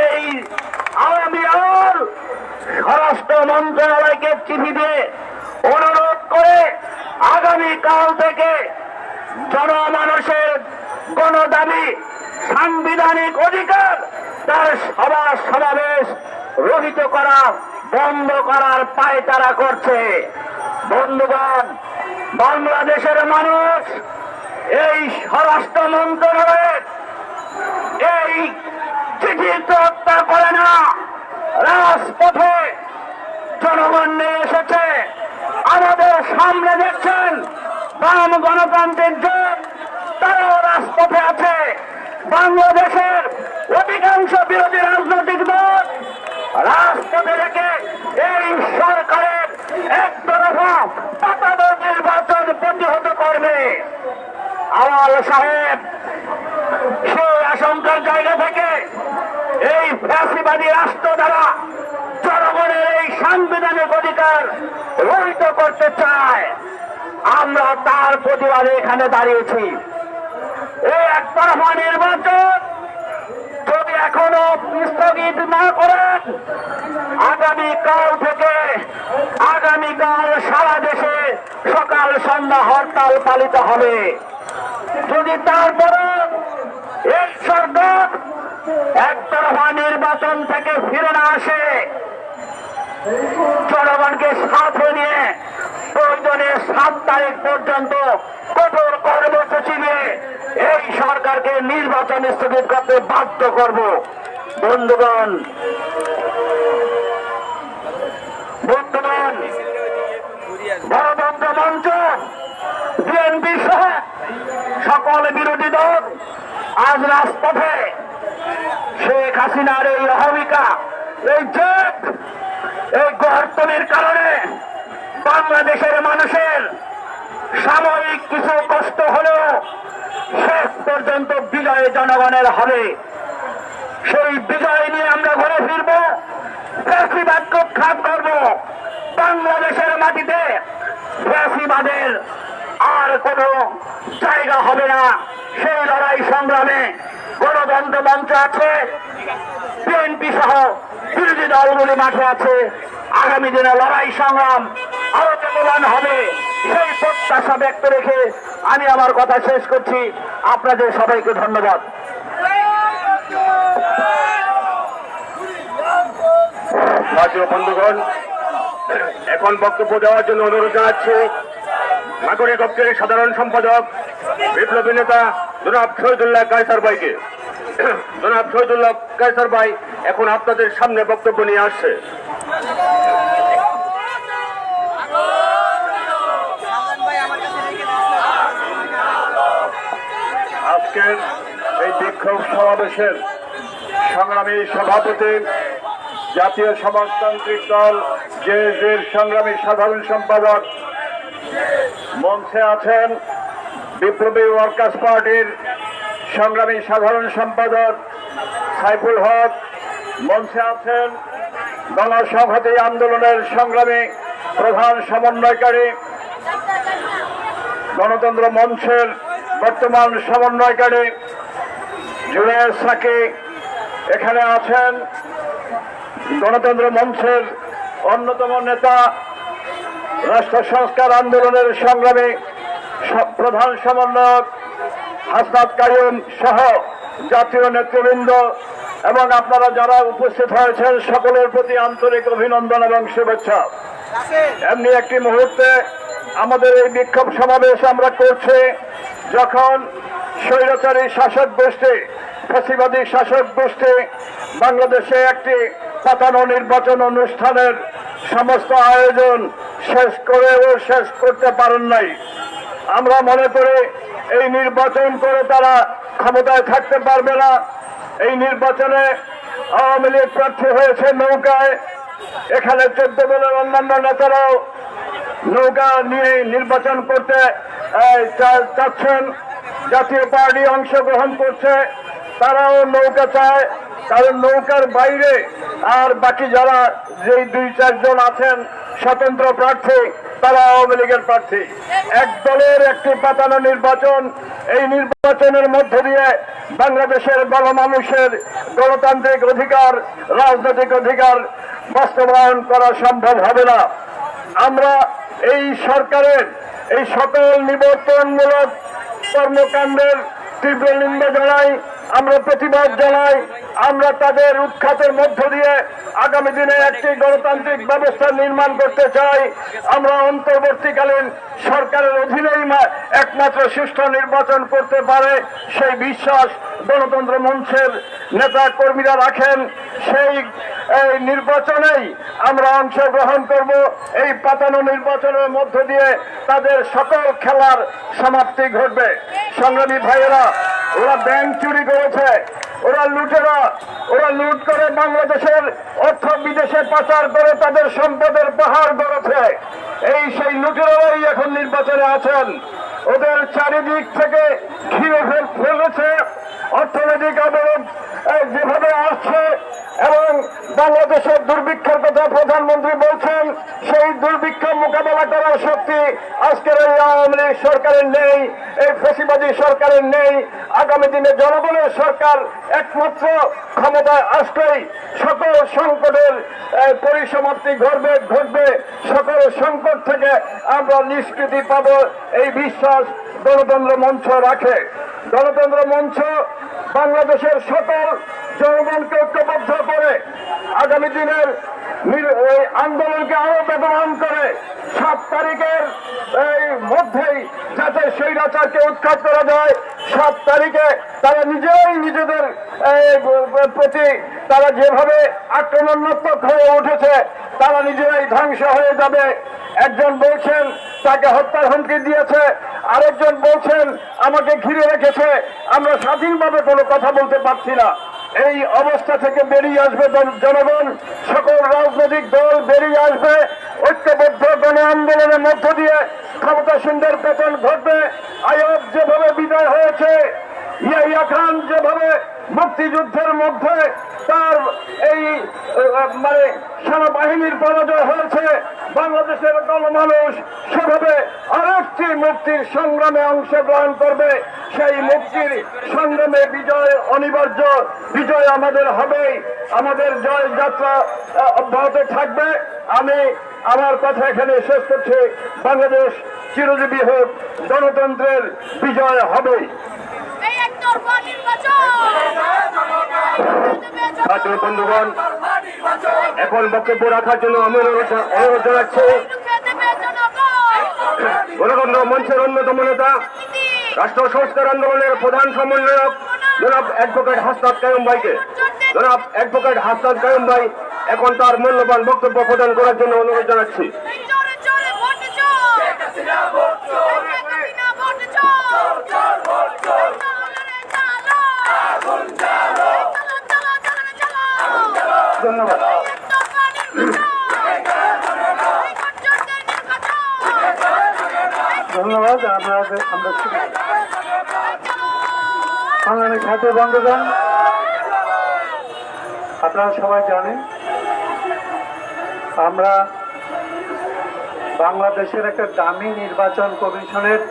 Speaker 3: এই আওয়ামী আমল স্বরাষ্ট্র মন্ত্রণালয়কে চিঠি দিয়ে অনুরোধ করে আগামীকাল থেকে জনমানুষের গণদাবি সাংবিধানিক অধিকার তার সভা সমাবেশ রহিত করা বন্ধ করার পায়তারা করছে। বন্ধুগণ, বাংলাদেশের মানুষ এই স্বরাষ্ট্র মন্ত্রণালয়ের এই চিঠি হত্যা করে না, রাজপথে জনগণ নিয়ে এসেছে। আমাদের সামনে দেখছেন বাম গণতান্ত্রিক জোট, তারাও রাজপথে আছে। বাংলাদেশের অধিকাংশ বিরোধী রাজনৈতিক দল রাজপথে রেখে এই সরকারের একতরফা পাতাদর নির্বাচন প্রতিহত করবে। আওয়াল সাহেব সেই আশঙ্কার জায়গা থেকে এই ফ্যাসিবাদী রাষ্ট্র দ্বারা জনগণের এই সাংবিধানিক অধিকার রহিত করতে চায়। আমরা তার প্রতিবাদে এখানে দাঁড়িয়েছি। এই একতরফা নির্বাচন যদি এখনো স্থগিত না করেন, আগামীকাল থেকে আগামীকাল সারা দেশে সকাল সন্ধ্যা হরতাল পালিত হবে। যদি তারপরে এই সরকার একতরফা নির্বাচন থেকে ফিরে না আসে, জনগণকে সাথে নিয়ে প্রয়োজনে 7 তারিখ পর্যন্ত কঠোর কর্মসূচি নিয়ে এই সরকারকে নির্বাচন স্থগিত করতে বাধ্য করব। বন্ধুগণ, গণতন্ত্র মঞ্চ, বিএনপি সহ সকল বিরোধী দল আজ রাজপথে শেখ হাসিনার এই অহমিকা, এই জেদ, এই গর্তনের কারণে বাংলাদেশের মানুষের সাময়িক কিছু কষ্ট হলেও শেষ পর্যন্ত বিজয় জনগণের হবে। সেই বিজয় নিয়ে আমরা ঘুরে ফিরব, ফ্যাসিবাদকে উৎখাত করব। বাংলাদেশের মাটিতে ফ্যাসিবাদের আর কোনো জায়গা হবে না। সেই লড়াই সংগ্রামে গণতন্ত্র মঞ্চ আছে, বিএনপি সহ বিরোধী দলগুলি মাঠে আছে। আগামী দিনে লড়াই সংগ্রাম আরো চলমান হবে, সেই প্রত্যাশা ব্যক্ত রেখে আমি আমার কথা শেষ করছি। আপনাদের সবাইকে ধন্যবাদ।
Speaker 1: জাতীয় বন্ধুগণ, এখন বক্তব্য দেওয়ার জন্য অনুরোধ জানাচ্ছি নাগরিক ঐক্যের সাধারণ সম্পাদক বিপ্লবী নেতা জনাব শহীদুল্লাহ কায়সার ভাইকে। জনাব শহীদুল্লাহ কায়সার ভাই এখন আপনাদের সামনে বক্তব্য নিয়ে আসছে।
Speaker 2: আজকের এই বিক্ষোভ সমাবেশের সংগ্রামী সভাপতি, জাতীয় সমাজতান্ত্রিক দল জেএসডির সংগ্রামী সাধারণ সম্পাদক, মঞ্চে আছেন বিপ্লবী ওয়ার্কার্স পার্টির সংগ্রামী সাধারণ সম্পাদক সাইফুল হক, মঞ্চে আছেন গণসংহতি আন্দোলনের সংগ্রামী প্রধান সমন্বয়কারী, গণতন্ত্র মঞ্চের বর্তমান সমন্বয়কারী জুনায়েদ সাকি, এখানে আছেন গণতন্ত্র মঞ্চের অন্যতম নেতা, রাষ্ট্র সংস্কার আন্দোলনের সংগ্রামী প্রধান সমন্বয়ক হাসনাত কাইয়ুম সহ জাতীয় নেতৃবৃন্দ এবং আপনারা যারা উপস্থিত হয়েছেন সকলের প্রতি আন্তরিক অভিনন্দন এবং শুভেচ্ছা। এমনি একটি মুহূর্তে আমাদের এই বিক্ষোভ সমাবেশ আমরা করছি যখন স্বৈরাচারী শাসক গোষ্ঠী, ফ্যাসিবাদী শাসক গোষ্ঠী বাংলাদেশে একটি পাতানো নির্বাচন অনুষ্ঠানের সমস্ত আয়োজন শেষ করেও শেষ করতে পারেন নাই। আমরা মনে করি এই নির্বাচন করে তারা ক্ষমতায় থাকতে পারবে না। এই নির্বাচনে আওয়ামী লীগ প্রার্থী হয়েছে নৌকায়, এখানে 14 দলের অন্যান্য নেতারাও নৌকা নিয়ে নির্বাচন করতে চাচ্ছেন। জাতীয় পার্টি অংশগ্রহণ করছে, তারাও নৌকা চায়, কারণ নৌকার বাইরে আর বাকি যারা যেই 2-4 জন আছেন স্বতন্ত্র প্রার্থী, তারা আওয়ামী লীগের প্রার্থী। এক দলের একটি পাতানো নির্বাচন, এই নির্বাচনের মধ্য দিয়ে বাংলাদেশের গণমানুষের গণতান্ত্রিক অধিকার, রাজনৈতিক অধিকার বাস্তবায়ন করা সম্ভব হবে না। আমরা এই সরকারের এই সকল নিবর্তনমূলক কর্মকাণ্ডের তীব্র নিন্দা জানাই, আমরা প্রতিবাদ জানাই। আমরা তাদের উৎখাতের মধ্য দিয়ে আগামী দিনে একটি গণতান্ত্রিক ব্যবস্থা নির্মাণ করতে চাই। আমরা অন্তর্বর্তীকালীন সরকারের অধীনেই একমাত্র সুষ্ঠু নির্বাচন করতে পারে সেই বিশ্বাস গণতন্ত্র মঞ্চের নেতা কর্মীরা রাখেন। সেই নির্বাচনেই আমরা অংশগ্রহণ করব। এই পাতানো নির্বাচনের মধ্য দিয়ে তাদের সকল খেলার সমাপ্তি ঘটবে। সংগ্রামী ভাইয়েরা, ওরা ব্যাংক চুরি করেছে, ওরা লুটেরা, ওরা লুট করে বাংলাদেশের অর্থ বিদেশে পাচার করে তাদের সম্পদের পাহাড় গড়েছে। এই সেই লুটেরাই এখন নির্বাচনে আছেন। ওদের চারিদিক থেকে ঘিরে ফেলেছে অর্থনৈতিক অবরোধ যেভাবে আসছে, এবং বাংলাদেশের দুর্ভিক্ষের কথা প্রধানমন্ত্রী বলছেন, সেই দুর্ভিক্ষ মোকাবেলা করার শক্তি আজকের এই আওয়ামী লীগ সরকারের নেই, এই ফ্যাসিবাদী সরকারের নেই। আগামী দিনে জনগণের সরকার একমাত্র ক্ষমতায় আসলেই সকল সংকটের পরিসমাপ্তি ঘটবে, সকল সংকট থেকে আমরা নিষ্কৃতি পাব, এই বিশ্বাস গণতন্ত্র মঞ্চ রাখে। গণতন্ত্র মঞ্চ বাংলাদেশের সকল জনগণকে ঐক্যবদ্ধ করে আগামী দিনের আন্দোলনকে আরো বেগবান করে 7 তারিখের মধ্যেই যাতে স্বৈরাচারকে উৎখাত করা যায়। 7 তারিখে তারা নিজেরাই নিজেদের প্রতি তারা যেভাবে আক্রমণাত্মক হয়ে উঠেছে, তারা নিজেরাই ধ্বংস হয়ে যাবে। একজন বলছেন তাকে হত্যার হুমকি দিয়েছে, আরেকজন বলছেন আমাকে ঘিরে রেখেছে, আমরা স্বাধীনভাবে কোনো কথা বলতে পারছি না। এই অবস্থা থেকে বেরিয়ে আসবে জনগণ, সকল রাজনৈতিক দল বেরিয়ে আসবে, ঐক্যবদ্ধ গণ আন্দোলনের মধ্য দিয়ে ক্ষমতাসীনদের পতন ঘটবে। আইয়ুব যেভাবে বিদায় হয়েছে, ইয়াহিয়া খান যেভাবে মুক্তিযুদ্ধের মধ্যে তার এই সেনাবাহিনীর পরাজয় হয়েছে, বাংলাদেশের গণমানুষ সেভাবে আরেকটি মুক্তির সংগ্রামে অংশগ্রহণ করবে। সেই মুক্তির সংগ্রামে বিজয় অনিবার্য, বিজয় আমাদের হবেই, আমাদের জয় যাত্রা অব্যাহত থাকবে। আমি আমার কথা এখানে শেষ করছি। বাংলাদেশ চিরজীবী হোক, গণতন্ত্রের বিজয় হবেই।
Speaker 3: ছাত্র বন্ধুগণ, এখন বক্তব্য রাখার জন্য আমি অনুরোধ জানাচ্ছি গণতন্ত্র মঞ্চের অন্যতম নেতা, রাষ্ট্র সংস্কার আন্দোলনের প্রধান সমন্বয়ক জনাব অ্যাডভোকেট হাসনাত কায়ুম ভাইকে। জনাব অ্যাডভোকেট হাসনাত কায়ুম ভাই এখন তার মূল্যবান বক্তব্য প্রদান করার জন্য অনুরোধ জানাচ্ছি। ধন্যবাদ। ধন্যবাদ। আমরা সংগ্রামী ছাত্র বন্ধুগণ, আপনারা সবাই জানেন আমরা বাংলাদেশের একটা দামি নির্বাচন কমিশনের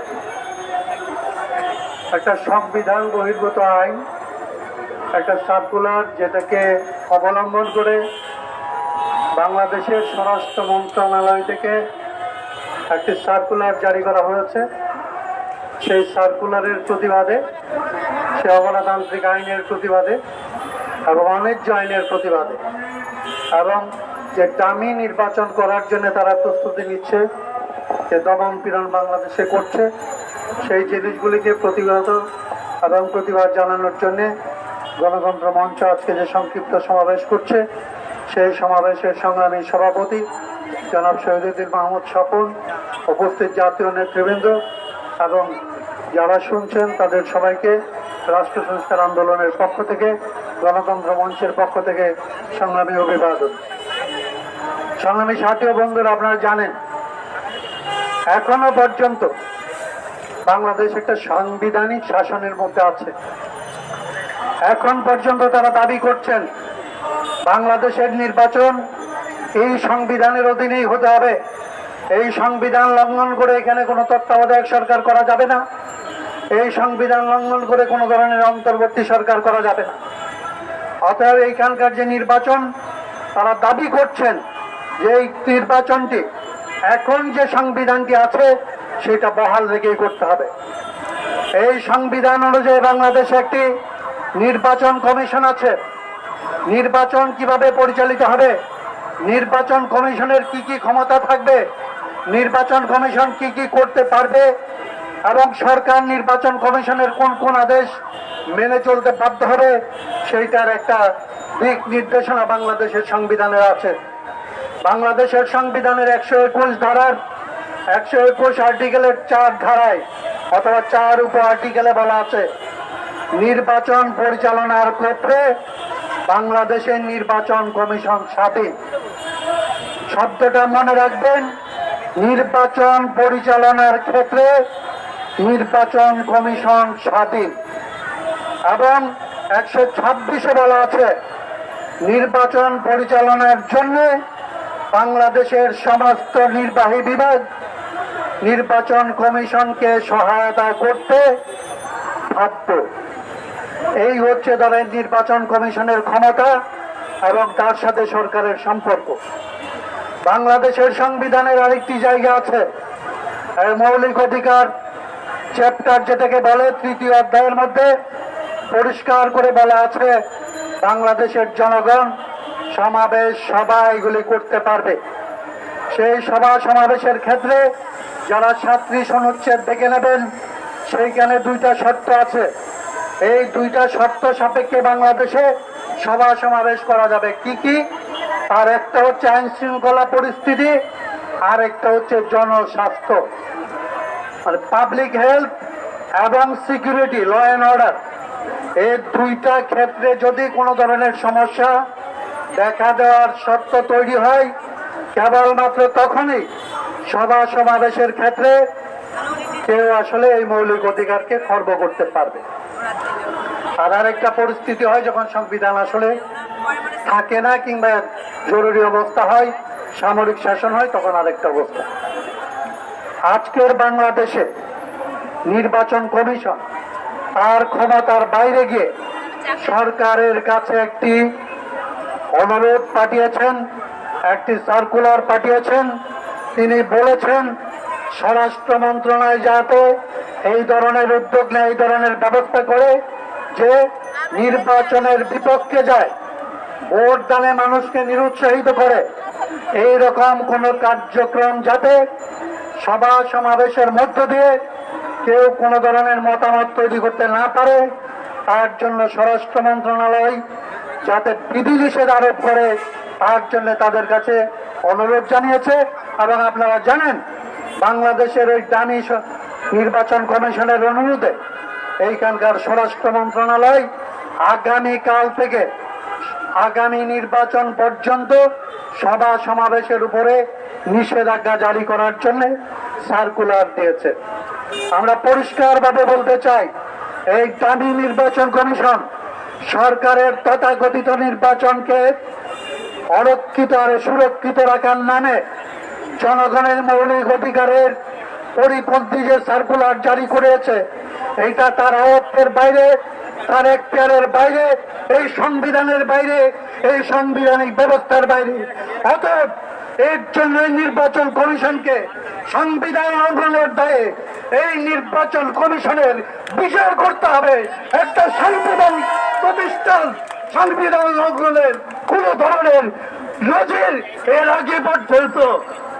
Speaker 3: একটা সংবিধান বহির্ভূত আইন, একটা সার্কুলার, যেটাকে অবলম্বন করে বাংলাদেশের স্বরাষ্ট্র মন্ত্রণালয় থেকে একটি সার্কুলার জারি করা হয়েছে। সেই সার্কুলারের প্রতিবাদে, সে অগণতান্ত্রিক আইনের প্রতিবাদে এবং বাণিজ্য আইনের প্রতিবাদে, এবং যে দামি নির্বাচন করার জন্য তারা প্রস্তুতি নিচ্ছে, যে দমন পীড়ন বাংলাদেশে করছে, সেই জিনিসগুলিকে প্রতিবাদ এবং প্রতিবাদ জানানোর জন্যে গণতন্ত্র মঞ্চ আজকে যে সংক্ষিপ্ত সমাবেশ করছে, সেই সমাবেশের সংগ্রামী সভাপতি জনাব শহীদুদ্দিন মাহমুদ স্বপন, উপস্থিত জাতীয় নেতৃবৃন্দ এবং যারা শুনছেন তাদের সবাইকে রাষ্ট্র সংস্কার আন্দোলনের পক্ষ থেকে, গণতন্ত্র মঞ্চের পক্ষ থেকে সংগ্রামী অভিবাদন। সংগ্রামী সাথী ও বন্ধুরা, আপনারা জানেন এখনো পর্যন্ত বাংলাদেশ একটা সাংবিধানিক শাসনের মধ্যে আছে। এখন পর্যন্ত তারা দাবি করছেন বাংলাদেশের নির্বাচন এই সংবিধানের অধীনেই হতে হবে, এই সংবিধান লঙ্ঘন করে এখানে কোনো তত্ত্বাবধায়ক সরকার করা যাবে না, এই সংবিধান লঙ্ঘন করে কোনো ধরনের অন্তর্বর্তী সরকার করা যাবে না। অতএব এইখানকার যে নির্বাচন তারা দাবি করছেন যে এই নির্বাচনটি এখন যে সংবিধানটি আছে সেটা বহাল রেখেই করতে হবে। এই সংবিধান অনুযায়ী বাংলাদেশে একটি নির্বাচন কমিশন আছে। নির্বাচন কিভাবে পরিচালিত হবে, নির্বাচন কমিশনের কি কি ক্ষমতা থাকবে, নির্বাচন কমিশন কি কি করতে পারবে এবং সরকার নির্বাচন কমিশনের কোন কোন আদেশ মেনে চলতে বাধ্য হবে, সেইটার একটা দিক নির্দেশনা বাংলাদেশের সংবিধানে আছে। বাংলাদেশের সংবিধানের 121 ধারার 121 আর্টিকেলের 4 ধারায় অথবা 4 উপ আর্টিকেলে বলা আছে নির্বাচন পরিচালনার ক্ষেত্রে বাংলাদেশের নির্বাচন কমিশন স্বাধীন। শব্দটা মনে রাখবেন, নির্বাচন পরিচালনার ক্ষেত্রে নির্বাচন কমিশন স্বাধীন। এবং 126-এ বলা আছে নির্বাচন পরিচালনার জন্য বাংলাদেশের সমস্ত নির্বাহী বিভাগ নির্বাচন কমিশনকে সহায়তা করতে বাধ্য। এই হচ্ছে ধরেন নির্বাচন কমিশনের ক্ষমতা এবং তার সাথে সরকারের সম্পর্ক। বাংলাদেশের সংবিধানের আরেকটি জায়গা আছে, মৌলিক অধিকার চ্যাপ্টার যেটাকে বলে 3য় অধ্যায়ের মধ্যে পরিষ্কার করে বলা আছে বাংলাদেশের জনগণ সমাবেশ সভা এগুলি করতে পারবে। সেই সভা সমাবেশের ক্ষেত্রে যারা 37 অনুচ্ছেদ দেখে নেবেন সেইখানে 2টা শর্ত আছে। এই 2টা শর্ত সাপেক্ষে বাংলাদেশে সভা সমাবেশ করা যাবে। কি কি? আর একটা হচ্ছে আইন শৃঙ্খলা পরিস্থিতি, আর একটা হচ্ছে জনস্বাস্থ্য মানে পাবলিক হেলথ এবং সিকিউরিটি, ল অ্যান্ড অর্ডার। এই 2টা ক্ষেত্রে যদি কোনো ধরনের সমস্যা দেখা দেওয়ার শর্ত তৈরি হয় কেবলমাত্র তখনই সভা সমাবেশের ক্ষেত্রে কেউ আসলে এই মৌলিক অধিকারকে খর্ব করতে পারবে। আর আরেকটা পরিস্থিতি হয় যখন সংবিধান আসলে থাকে না কিংবা জরুরি অবস্থা হয়, সামরিক শাসন হয়, তখন আরেকটা অবস্থা। আজকের বাংলাদেশে নির্বাচন কমিশন তার ক্ষমতার বাইরে গিয়ে সরকারের কাছে একটি অনুরোধ পাঠিয়েছেন, একটি সার্কুলার পাঠিয়েছেন। তিনি বলেছেন স্বরাষ্ট্র মন্ত্রণালয় যাতে এই ধরনের উদ্যোগ নেয়, এই ধরনের ব্যবস্থা করে যে নির্বাচনের বিপক্ষে যায়, ভোট দানে মানুষকে নিরুৎসাহিত করে এই রকম কোন কার্যক্রম যাতে সভা সমাবেশের মধ্য দিয়ে কেউ কোনো ধরনের মতামত তৈরি করতে না পারে তার জন্য স্বরাষ্ট্র মন্ত্রণালয় যাতে বিধিনিষেধ আরোপ করে তার জন্য তাদের কাছে অনুরোধ জানিয়েছে। এবং আপনারা জানেন বাংলাদেশের ওই দামি নির্বাচন কমিশনের অনুরোধে এইখানকার স্বরাষ্ট্র মন্ত্রণালয় আগামীকাল থেকে আগামী নির্বাচন পর্যন্ত সভা সমাবেশের উপরে নিষেধাজ্ঞা জারি করার জন্য সার্কুলার দিয়েছে। আমরা পরিষ্কারভাবে বলতে চাই এই দামি নির্বাচন কমিশন সরকারের তথাকথিত নির্বাচনকে অরক্ষিত আর সুরক্ষিত রাখার নামে জনগণের মৌলিক অধিকারের পরিপন্থী যে সার্কুলার জারি করেছে এটা তার আয়ত্তের বাইরে, তার এখতিয়ারের বাইরে, এই সংবিধানের বাইরে, এই সাংবিধানিক ব্যবস্থার বাইরে। অতএব এর জন্য নির্বাচন কমিশনকে সংবিধান লঙ্ঘনের দায়ে এই নির্বাচন কমিশনের বিচার করতে হবে। একটা সাংবিধানিক প্রতিষ্ঠান সংবিধান লঙ্ঘনের কোন ধরনের নজির এর আগে পর্যন্ত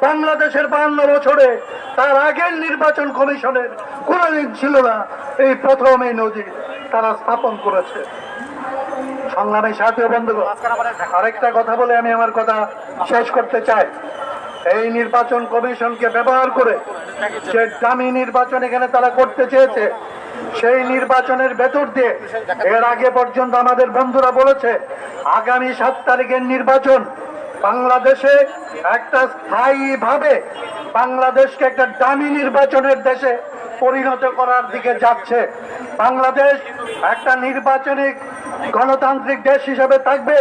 Speaker 3: বাংলাদেশের 52 বছরে তার আগের নির্বাচন কমিশনের কোনদিন ছিল না। এই প্রথম এই নজির তারা স্থাপন করেছে। সংগ্রামী সাথী বন্ধুগণ, আরেকটা কথা বলে আমি আমার কথা শেষ করতে চাই। এই নির্বাচন কমিশনকে ব্যবহার করে যে দামি নির্বাচন এখানে তারা করতে চেয়েছে সেই নির্বাচনের ভেতর দিয়ে এর আগে পর্যন্ত আমাদের বন্ধুরা বলেছে আগামী 7 তারিখের নির্বাচন বাংলাদেশে একটা স্থায়ীভাবে বাংলাদেশকে একটা দামি নির্বাচনের দেশে পরিণত করার দিকে যাচ্ছে। বাংলাদেশ একটা নির্বাচনিক গণতান্ত্রিক দেশ হিসেবে থাকবে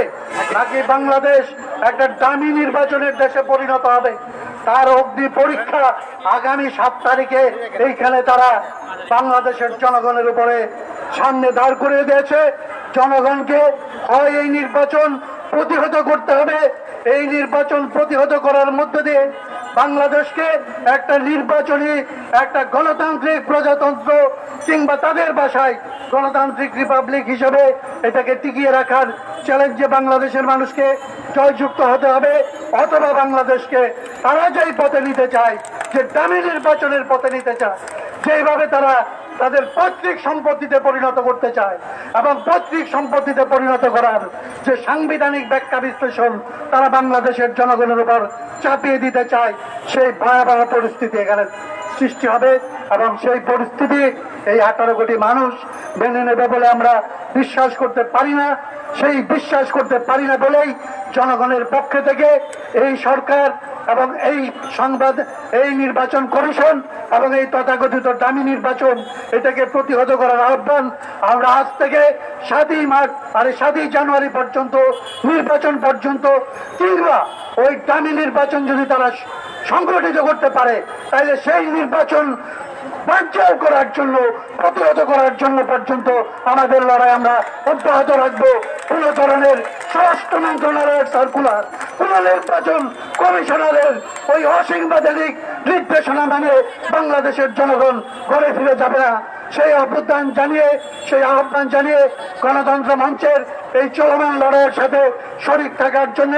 Speaker 3: নাকি বাংলাদেশ একটা দামি নির্বাচনের দেশে পরিণত হবে, তার অগ্নি পরীক্ষা আগামী 7 তারিখে এইখানে তারা বাংলাদেশের জনগণের উপরে সামনে দাঁড় করিয়ে দিয়েছে। জনগণকে হয় এই নির্বাচন প্রতিহত করতে হবে, এই নির্বাচন প্রতিহত করার মধ্য দিয়ে বাংলাদেশকে একটা নির্বাচনী একটা গণতান্ত্রিক প্রজাতন্ত্র কিংবা তাদের ভাষায় গণতান্ত্রিক রিপাবলিক হিসেবে এটাকে টিকিয়ে রাখার চ্যালেঞ্জে বাংলাদেশের মানুষকে জয়যুক্ত হতে হবে, অথবা বাংলাদেশকে তারা যেই পথে নিতে চায়, যে দামি নির্বাচনের পথে নিতে চায়, যেভাবে তারা তাদের পৈতৃক সম্পত্তিতে পরিণত করতে চায় এবং পৈতৃক সম্পত্তিতে পরিণত করার যে সাংবিধানিক ব্যাখ্যা বিশ্লেষণ তারা বাংলাদেশের জনগণের উপর চাপিয়ে দিতে চায়, সেই ভয়াবহ পরিস্থিতি এখানে সৃষ্টি হবে এবং সেই পরিস্থিতি এই 18 কোটি মানুষ মেনে নেবে বলে আমরা বিশ্বাস করতে পারি না। সেই বিশ্বাস করতে পারি না বলেই জনগণের পক্ষে থেকে এই সরকার এবং এই নির্বাচন কমিশন এবং এই তথাকথিত দামি নির্বাচন এটাকে প্রতিহত করার আহ্বান আমরা আজ থেকে 7ই জানুয়ারি পর্যন্ত নির্বাচন পর্যন্ত, কিংবা ওই দামি নির্বাচন যদি তারা সংগঠিত করতে পারে তাহলে সেই নির্বাচন বানচাল করার জন্য, প্রতিহত করার জন্য পর্যন্ত আমাদের লড়াই আমরা অব্যাহত রাখবো। কোন ধরনের স্বরাষ্ট্র মন্ত্রণালয়ের সার্কুলার, কোন নির্বাচন কমিশনারের ওই অসাংবিধানিক নির্দেশনা মানে বাংলাদেশের জনগণ ঘরে ফিরে যাবে না। সেই আহ্বান জানিয়ে গণতন্ত্র মঞ্চের এই চলমান লড়াইয়ের সাথে শরিক থাকার জন্য,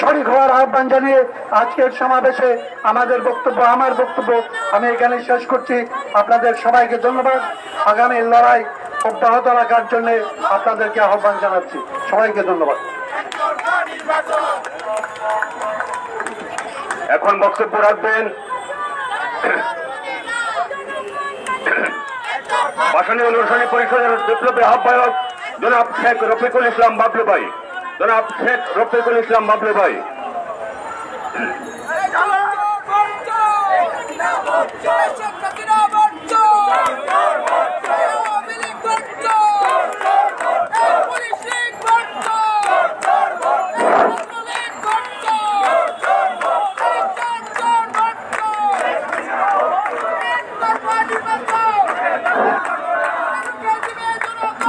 Speaker 3: শরিক হওয়ার আহ্বান জানিয়ে আজকের সমাবেশে আমার বক্তব্য আমি এখানে শেষ করছি। আপনাদের সবাইকে ধন্যবাদ। আগামী লড়াই অব্যাহত রাখার জন্য আপনাদেরকে আহ্বান জানাচ্ছি। সবাইকে ধন্যবাদ।
Speaker 1: এখন বক্তব্য রাখবেন ভাষণী অনুষ্ঠানী পরিষদের বিপ্লবী আহ্বায়ক জনাব শেখ রফিকুল ইসলাম বাবলু ভাই।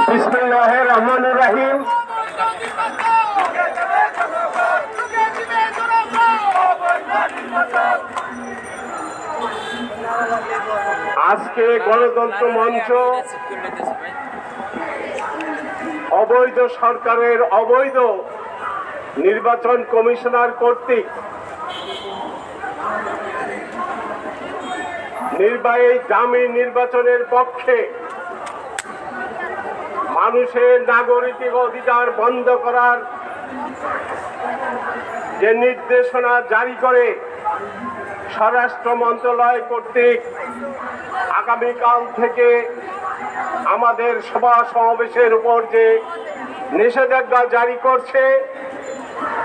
Speaker 3: বিসমিল্লাহির রহমানির রহিম। আজকে গণতন্ত্র মঞ্চ অবৈধ সরকারের অবৈধ নির্বাচন কমিশনার কর্তৃক নির্বাহী দামি নির্বাচনের পক্ষে মানুষের নাগরিক অধিকার বন্ধ করার যে নির্দেশনা জারি করে স্বরাষ্ট্র মন্ত্রণালয় কর্তৃক আগামীকাল থেকে আমাদের সভা সমাবেশের উপর যে নিষেধাজ্ঞা জারি করছে,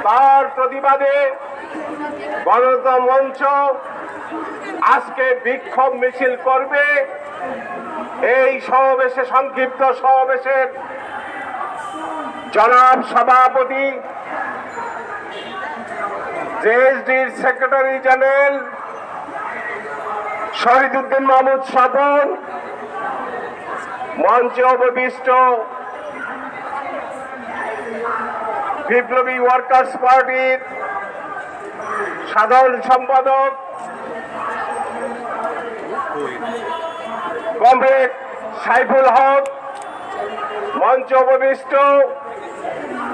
Speaker 3: তার প্রতিবাদে গণতন্ত্র মঞ্চ আজকে বিক্ষোভ মিছিল করবে। এই সমাবেশে, সংক্ষিপ্ত সমাবেশের জনাব সভাপতি, জেএসডির সেক্রেটারি জেনারেল শহীদুদ্দিন মাহমুদ স্বপন, মঞ্চে উপবিষ্ট বিপ্লবী ওয়ার্কার্স পার্টির সাধারণ সম্পাদক কমরেড সাইফুল হক, মঞ্চে উপবিষ্ট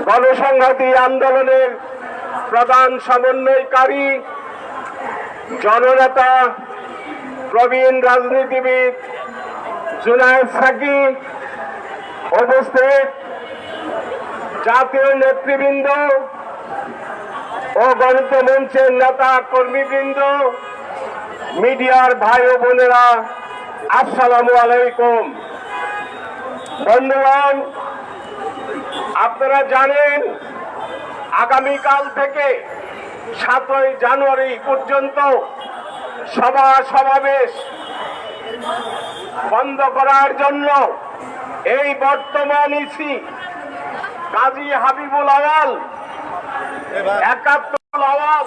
Speaker 3: গণসংহতি আন্দোলনের প্রধান সমন্বয়কারী জননেতা প্রবীণ রাজনীতিবিদ জুনায়েদ সাকি, উপস্থিত জাতীয় নেতৃবৃন্দ ও গণতন্ত্র মঞ্চের নেতা কর্মীবৃন্দ, মিডিয়ার ভাই ও বোনেরা, আসসালামু আলাইকুম। বন্ধুগণ, আপনারা জানেন আগামীকাল থেকে 7ই জানুয়ারি পর্যন্ত সভা সমাবেশ
Speaker 2: বন্ধ করার জন্য এই বর্তমান ইসি কাজী হাবিবুল আওয়াল 71 আওয়াল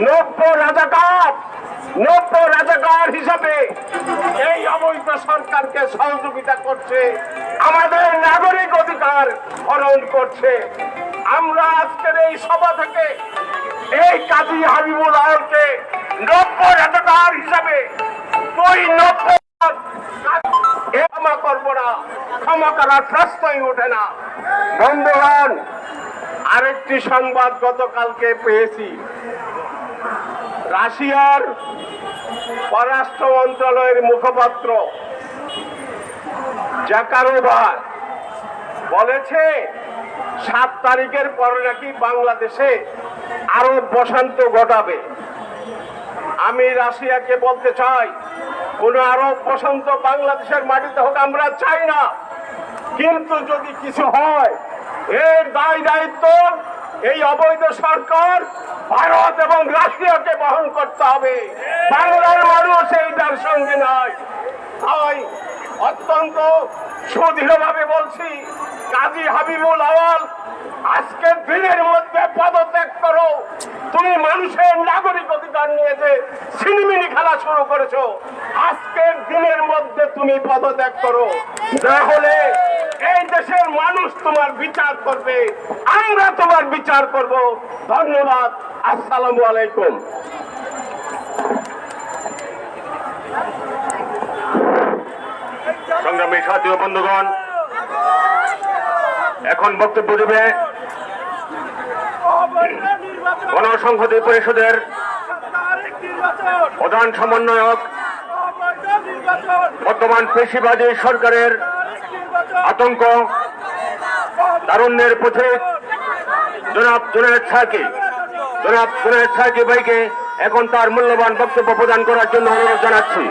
Speaker 2: 90 রাজাকার হিসাবে এই অবৈধ সরকারকে সহযোগিতা করছে, আমাদের নাগরিক অধিকার হরণ করছে। আমরা আজকের এই সভা থেকে এই কাজী হাবিবুল আওয়ালকে 90 রাজাকার হিসাবে ক্ষমা করবো না, ক্ষমা করার প্রশ্নই ওঠে না। বন্ধুগণ, আরেকটি সংবাদ গতকালকে পেয়েছি। রাশিয়ার পররাষ্ট্র মন্ত্রণালয়ের মুখপাত্র জাকারোভা বলেছে 7 তারিখের পরে নাকি বাংলাদেশে আরব বসন্ত ঘটাবে। আমি রাশিয়াকে বলতে চাই, কোন আরব বসন্ত বাংলাদেশের মাটিতে হোক আমরা চাই না, কিন্তু যদি কিছু হয় এর দায় দায়িত্ব এই অবৈধ সরকার ভারত এবং রাশিয়াকে বহন করতে হবে। বাংলার মানুষ এইটার সঙ্গে নয়। তাই অত্যন্ত সুদৃঢ়ভাবে বলছি, কাজী হাবিবুল আওয়াল আজকের দিনের মধ্যে পদত্যাগ করো। তুমি মানুষের নাগরিক অধিকার নিয়ে যে ছিনিমিনি খেলা শুরু করেছো, আজকের দিনের মধ্যে তুমি পদত্যাগ করো, না হলে এই দেশের মানুষ তোমার বিচার করবে, আমরা তোমার বিচার করব। ধন্যবাদ। আসসালামু আলাইকুম।
Speaker 1: সংগ্রামী সাথী ও বন্ধুগণ, এখন বক্তব্য দেবে গণসংহতি পরিষদের প্রধান সমন্বয়ক, বর্তমান পেশিবাদী সরকারের আতঙ্ক তারুণ্যের পথিক জনাব জুনায়েদ সাকি ভাইকে এখন তার মূল্যবান বক্তব্য প্রদান করার জন্য অনুরোধ জানাচ্ছি।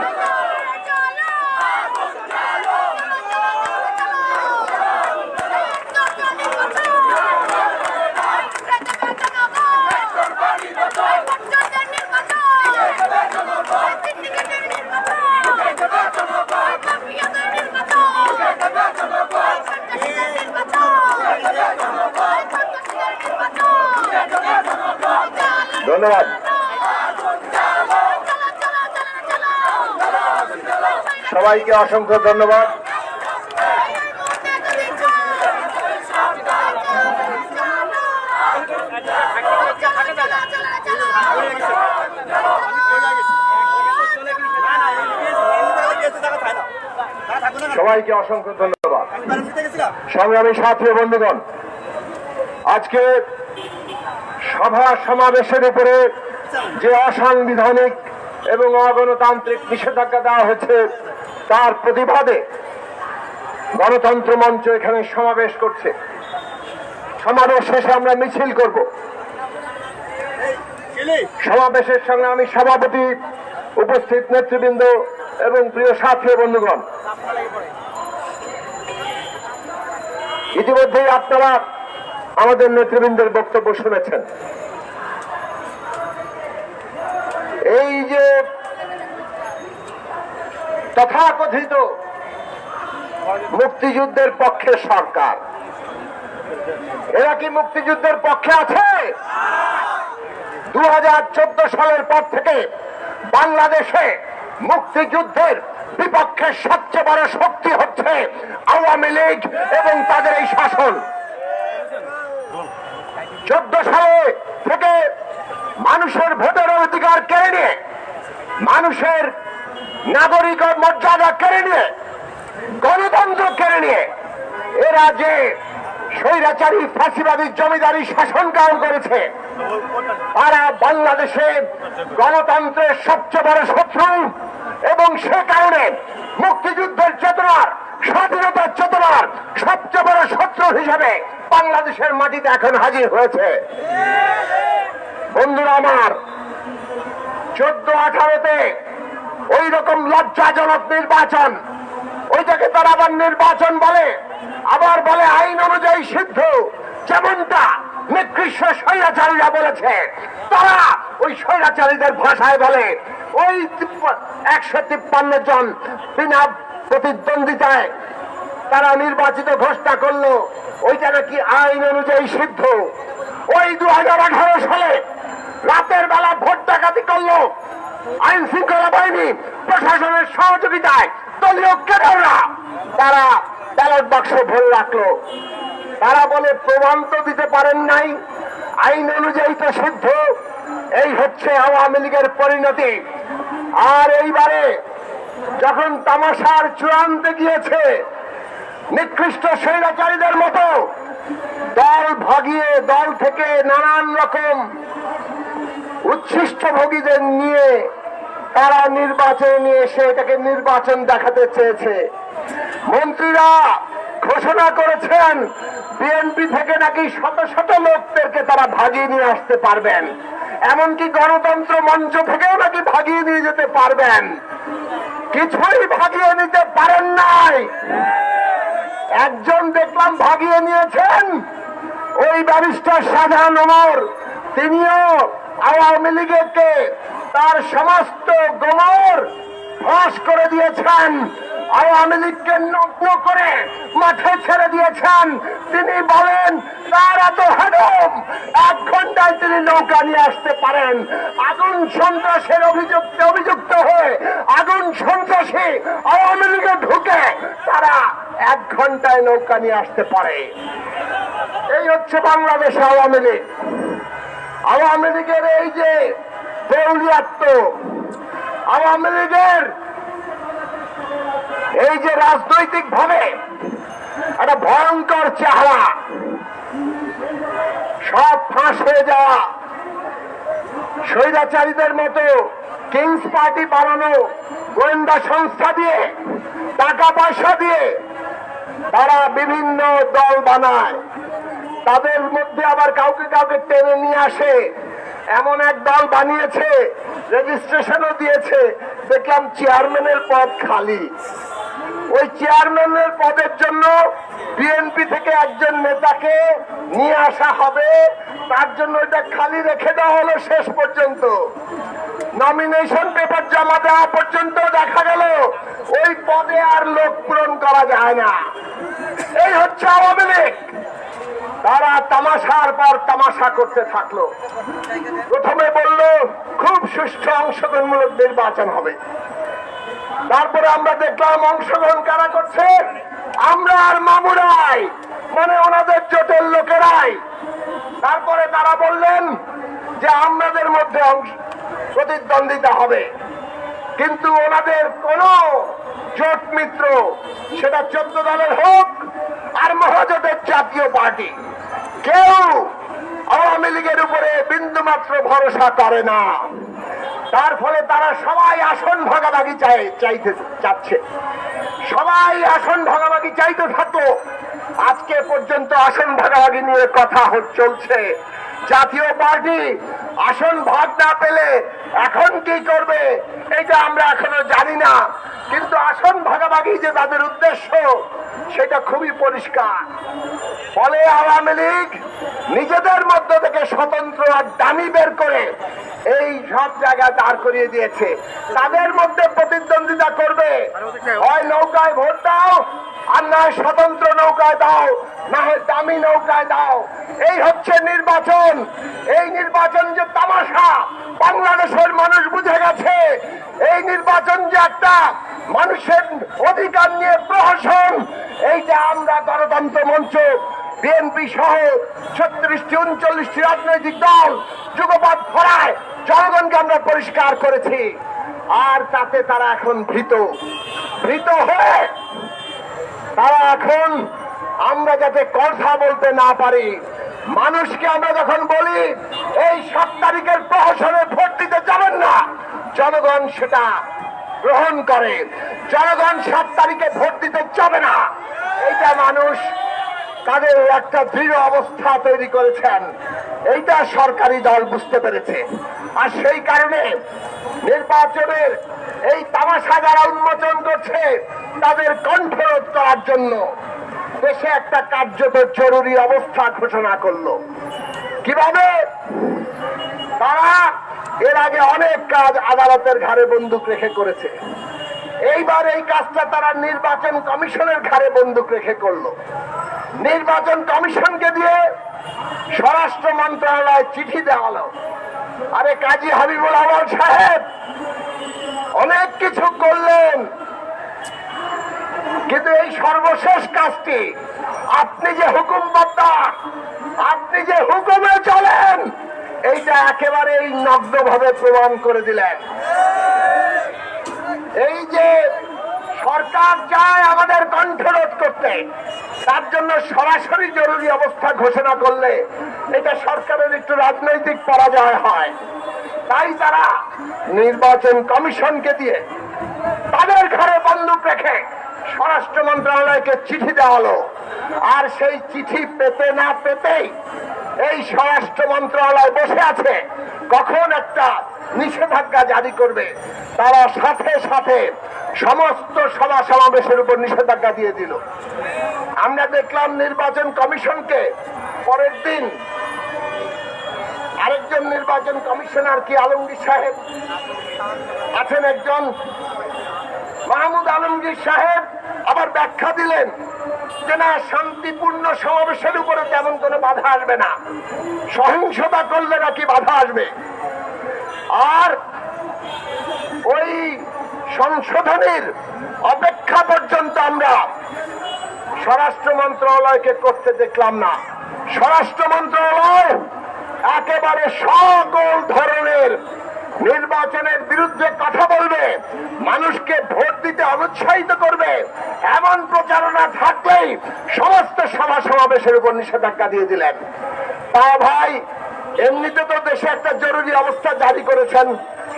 Speaker 1: ধন্যবাদ।
Speaker 2: সবাইকে অসংখ্য ধন্যবাদ। সবাইকে অসংখ্য ধন্যবাদ। সংগ্রামী সাথী ও বন্ধুগণ, আজকে সভা সমাবেশের উপরে যে অসাংবিধানিক এবং অগণতান্ত্রিক নিষেধাজ্ঞা দেওয়া হয়েছে তার প্রতিবাদে গণতন্ত্র মঞ্চ এখানে সমাবেশ করছে। সমাবেশ শেষে আমরা মিছিল করব। সমাবেশের সঙ্গে আমি সভাপতি, উপস্থিত নেতৃবৃন্দ এবং প্রিয় সাথী ও বন্ধুগণ, ইতিমধ্যেই আপনারা আমাদের নেতৃবৃন্দের বক্তব্য শুনেছেন। এই যে তথাকথিত মুক্তিযুদ্ধের পক্ষে সরকার, এরা কি মুক্তিযুদ্ধের পক্ষে আছে? 2014 সালের পর থেকে বাংলাদেশে মুক্তিযুদ্ধের বিপক্ষে সবচেয়ে বড় শক্তি হচ্ছে আওয়ামী লীগ এবং তাদের এই শাসন। 14 সালে থেকে মানুষের ভোটের অধিকার কেড়ে নিয়ে, মানুষের নাগরিক মর্যাদা কেড়ে নিয়ে, গণতন্ত্র কেড়ে নিয়ে এরা যে স্বৈরাচারী ফাঁসিবাদী জমিদারি শাসন কায়েম করেছে, তারা বাংলাদেশে গণতন্ত্রের সবচেয়ে বড় শত্রু এবং সে কারণে মুক্তিযুদ্ধের চেতনার, স্বাধীনতার চেতনার সবচেয়ে বড় শত্রু হিসেবে বাংলাদেশের মাটিতে এখন হাজির হয়েছে। বন্ধুরা আমার, 14-18-তে ওই রকম লজ্জাজনক নির্বাচন, ওইটাকে তারা আবার নির্বাচন বলে, আবার বলে আইন অনুযায়ী সিদ্ধ, যেমনটা নিকৃষ্ট স্বৈরাচারীরা বলেছে। তারা ওই স্বৈরাচারীদের ভাষায় বলে ওই 153 জন বিনা
Speaker 3: প্রতিদ্বন্দ্বিতায় তারা নির্বাচিত ঘোষণা করলো, ওইটা নাকি আইন অনুযায়ী সিদ্ধ। ওই 2018 সালে রাতের বেলা ভোট ডাকাতি করলো আইন শৃঙ্খলা বাহিনী প্রশাসনের সহযোগিতায়, দলীয় ক্যাডাররা তারা ব্যালট বাক্স ভরে রাখলো। তারা বলে প্রমাণ তো দিতে পারেন নাই, আইন অনুযায়ী তো সিদ্ধ। এই হচ্ছে আওয়ামী লীগের পরিণতি। আর এইবারে যখন তামাশার চূড়ান্তে গিয়েছে, নিকৃষ্ট স্বৈরাচারীদের মতো দল ভাগিয়ে দল থেকে নানান রকম উচ্ছিষ্টভোগীদের নিয়ে তারা নির্বাচন নিয়ে এসে এটাকে নির্বাচন দেখাতে চেয়েছে। মন্ত্রীরা ঘোষণা করেছেন বিএনপি থেকে নাকি শত শত লোকদেরকে তারা ভাগিয়ে নিয়ে আসতে পারবেন, এমনকি গণতন্ত্র মঞ্চ থেকেও নাকি ভাগিয়ে নিয়ে যেতে পারবেন। কিছুই ভাগিয়ে নিতে পারেন নাই। একজন দেখলাম ভাগিয়ে নিয়েছেন, ওই ব্যারিস্টার শাহজাহান ওমর, তিনিও আওয়ামী লীগকে তার সমস্ত গোমর ফাঁস করে দিয়েছেন, আওয়ামী লীগকে নগ্ন করে মাঠে ছেড়ে দিয়েছেন। তিনি বলেন তার এত হেডম, 1 ঘন্টায় তিনি নৌকা নিয়ে আসতে পারেন। আগুন সন্ত্রাসের অভিযুক্ত হয়ে আগুন সন্ত্রাসী আওয়ামী লীগে ঢুকে তারা 1 ঘন্টায় নৌকা নিয়ে আসতে পারে। এই হচ্ছে বাংলাদেশ আওয়ামী লীগ। আওয়ামী লীগের এই যে দেউলিয়াত্ম, আওয়ামী লীগের এই যে রাজনৈতিক ভাবে একটা ভয়ঙ্কর চেহারা, সব ফাঁস হয়ে যাওয়া, স্বৈরাচারীদের মতো কিংস পার্টি বানানো, গোয়েন্দা সংস্থা দিয়ে, টাকা পয়সা দিয়ে তারা বিভিন্ন দল বানায়। তাদের মধ্যে আবার কাউকে কাউকে টেনে নিয়ে আসে। এমন এক দল বানিয়েছে, রেজিস্ট্রেশনও দিয়েছে, দেখলাম চেয়ারম্যানের পদ খালি। ওই চেয়ারম্যানের পদের জন্য বিএনপি থেকে একজন নেতাকে নিয়ে আসা হবে, তার জন্য এটা খালি রেখে দেওয়া হলো। শেষ পর্যন্ত নমিনেশন পেপার জমা দেওয়া পর্যন্ত দেখা গেল ওই পদে আর লোক পূরণ করা যায় না। এই হচ্ছে আওয়ামী লীগ। তারা তামাশার পর তামাশা করতে থাকলো। প্রথমে বলল খুব সুষ্ঠু অংশগ্রহণমূলক নির্বাচন হবে, তারপরে আমরা দেখলাম অংশগ্রহণ কারা করছে, আমরা আর মামুরাই, মানে ওনাদের জোটের লোকেরাই। তারপরে তারা বললেন যে আমাদের মধ্যে প্রতিদ্বন্দ্বিতা হবে, কিন্তু ওনাদের কোন জোট মিত্র, সেটা 14 দলের হোক আর মহাজোটের জাতীয় পার্টি, কেউ আওয়ামী লীগের উপরে বিন্দুমাত্র ভরসা করে না। তার ফলে তারা সবাই আসন ভাগাভাগি চাচ্ছে, সবাই আসন ভাগাভাগি চাইতে থাকলো। আজকে পর্যন্ত আসন ভাগাভাগি নিয়ে কথা চলছে। জাতীয় পার্টি আসন ভাগ না পেলে এখন কি করবে এটা আমরা এখনো জানি না, কিন্তু আসন ভাগাভাগি যে তাদের উদ্দেশ্য সেটা খুবই পরিষ্কার। ফলে আওয়ামী লীগ নিজেদের মধ্য থেকে স্বতন্ত্র আর দামি বের করে এই সব জায়গায় দাঁড় করিয়ে দিয়েছে। তাদের মধ্যে প্রতিদ্বন্দ্বিতা করবে, হয় নৌকায় ভোট দাও আর নয় স্বতন্ত্র নৌকায় দাও, না হয় দামি নৌকায় দাও। এই হচ্ছে নির্বাচন। এই নির্বাচন যে তামাশা বাংলাদেশের মানুষ বুঝে গেছে। এই নির্বাচন যে একটা মানুষের অধিকার নিয়ে প্রহসন, এইটা আমরা গণতন্ত্র মঞ্চ, বিএনপি সহ 36টি 39টি রাজনৈতিক দল যুগপৎ ফরায় জনগণকে আমরা পরিষ্কার করেছি। আর তাতে তারা এখন ভীত হয়ে তারা এখন, আমরা যাতে কথা বলতে না পারি, মানুষকে আমরা যখন বলি এই 7 তারিখের প্রহসনে ভোট দিতে যাবেন না, জনগণ সেটা গ্রহণ করে। জনগণ 7 তারিখে ভোট দিতে যাবে না, এইটা মানুষ তাদের একটা দৃঢ় অবস্থা তৈরি করেছেন। এইটা সরকারি দল বুঝতে পেরেছে। আর সেই কারণে নির্বাচনের এই তামাশা যারা উন্মোচন করছে তাদের কণ্ঠরোধ করার জন্য দেশে একটা কার্যত জরুরি অবস্থা ঘোষণা করলো। কিভাবে? তারা এর আগে অনেক কাজ আদালতের ঘাড়ে বন্দুক রেখে করেছে।
Speaker 5: এইবার এই কাজটা তারা নির্বাচন কমিশনের ঘাড়ে বন্দুক রেখে করলো। নির্বাচন কমিশনকে দিয়ে স্বরাষ্ট্র মন্ত্রণালয়ে চিঠি দেওয়া হলো। আরে কাজী হাবিবুল আওয়াল সাহেব অনেক কিছু করলেন, কিন্তু এই সর্বশেষ কাজটি আপনি যে হুকুমবদ্ধা, আপনি যে হুকুমে চলেন, এইটা একেবারেই নগ্নভাবে প্রমাণ করে দিলেন। এই যে সরকার চায় আমাদের কণ্ঠরোধ করতে, তার জন্য সরাসরি জরুরি অবস্থা ঘোষণা করলে এটা সরকারের একটু রাজনৈতিক পরাজয় হয়। তাই তারা নির্বাচন কমিশনকে দিয়ে তাদের ঘরে বন্দুক রেখে স্বরাষ্ট্র মন্ত্রণালয়কে চিঠি দেওয়া হলো। আর সেই চিঠি পেতে না পেতেই এই স্বরাষ্ট্র মন্ত্রণালয় বসে আছে কখন একটা নিষেধাজ্ঞা জারি করবে। তারা সাথে সাথে সমস্ত সভা সমাবেশের উপর নিষেধাজ্ঞা দিয়ে দিল। আমরা দেখলাম নির্বাচন কমিশনকে পরের দিন আরেকজন নির্বাচন কমিশনার কি আলমগীর সাহেব আছেন, একজন মাহমুদ আলমগীর সাহেব আবার ব্যাখ্যা দিলেন যে না, শান্তিপূর্ণ সমাবেশের উপরে তেমন কোনো বাধা আসবে না, সহিংসতা করলে নাকি বাধা আসবে। আর ওই সংশোধনের অপেক্ষা পর্যন্ত আমরা স্বরাষ্ট্র মন্ত্রণালয়কে করতে দেখলাম না। স্বরাষ্ট্র মন্ত্রণালয় একেবারে সকল ধরনের নির্বাচনের বিরুদ্ধে কথা বলবে, মানুষকে ভোট দিতে অনুৎসাহিত করবে, এমন প্রচারণা থাকলেই সমস্ত সভা সমাবেশের উপর নিষেধাজ্ঞা দিয়ে দিলেন। তা ভাই, এমনিতে তো দেশে একটা জরুরি অবস্থা জারি করেছেন,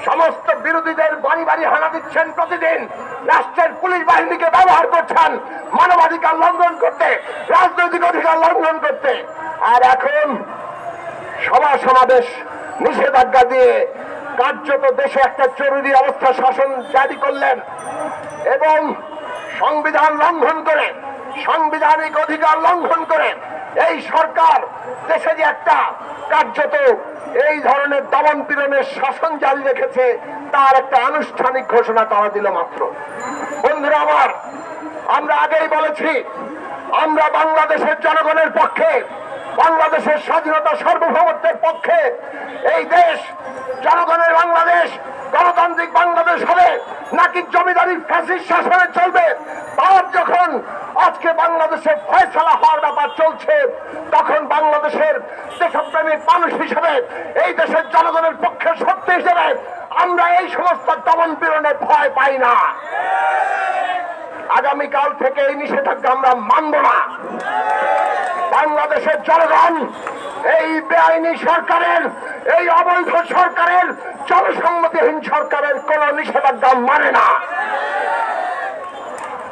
Speaker 5: সমস্ত বিরোধীদের বাড়ি বাড়ি হানা দিচ্ছেন, প্রতিদিন রাষ্ট্রের পুলিশ বাহিনীকে ব্যবহার করছেন মানবাধিকার লঙ্ঘন করতে, রাজনৈতিক অধিকার লঙ্ঘন করতে। আর এখন সভা সমাবেশ নিষেধাজ্ঞা দিয়ে কার্যত দেশে একটা জরুরি অবস্থা শাসন জারি করলেন এবং সংবিধান লঙ্ঘন করে, সাংবিধানিক অধিকার লঙ্ঘন করে এই সরকার দেশে যে একটা কার্যত এই ধরনের দমন পীড়নের শাসন জারি রেখেছে, তার একটা আনুষ্ঠানিক ঘোষণা করা দিল মাত্র। বন্ধুরা আমার, আমরা আগেই বলেছি আমরা বাংলাদেশের জনগণের পক্ষে, বাংলাদেশের স্বাধীনতা সার্বভৌমত্বের পক্ষে। এই দেশ জনগণের বাংলাদেশ, গণতান্ত্রিক বাংলাদেশ হবে নাকি জমিদারি ফ্যাসিস্ট শাসনে চলবে, তার যখন আজকে বাংলাদেশে ফয়সালা হওয়ার ব্যাপার চলছে, তখন বাংলাদেশের দেশপ্রেমিক মানুষ হিসেবে, এই দেশের জনগণের পক্ষে শক্তি হিসেবে আমরা এই সমস্ত দমন পীড়নে ভয় পাই না। আগামীকাল থেকে এই নিষেধাজ্ঞা আমরা মানব না। বাংলাদেশের জনগণ এই বেআইনি সরকারের, এই অবৈধ সরকারের, জনসম্মতিহীন সরকারের কোন নিষেধাজ্ঞা মানে না।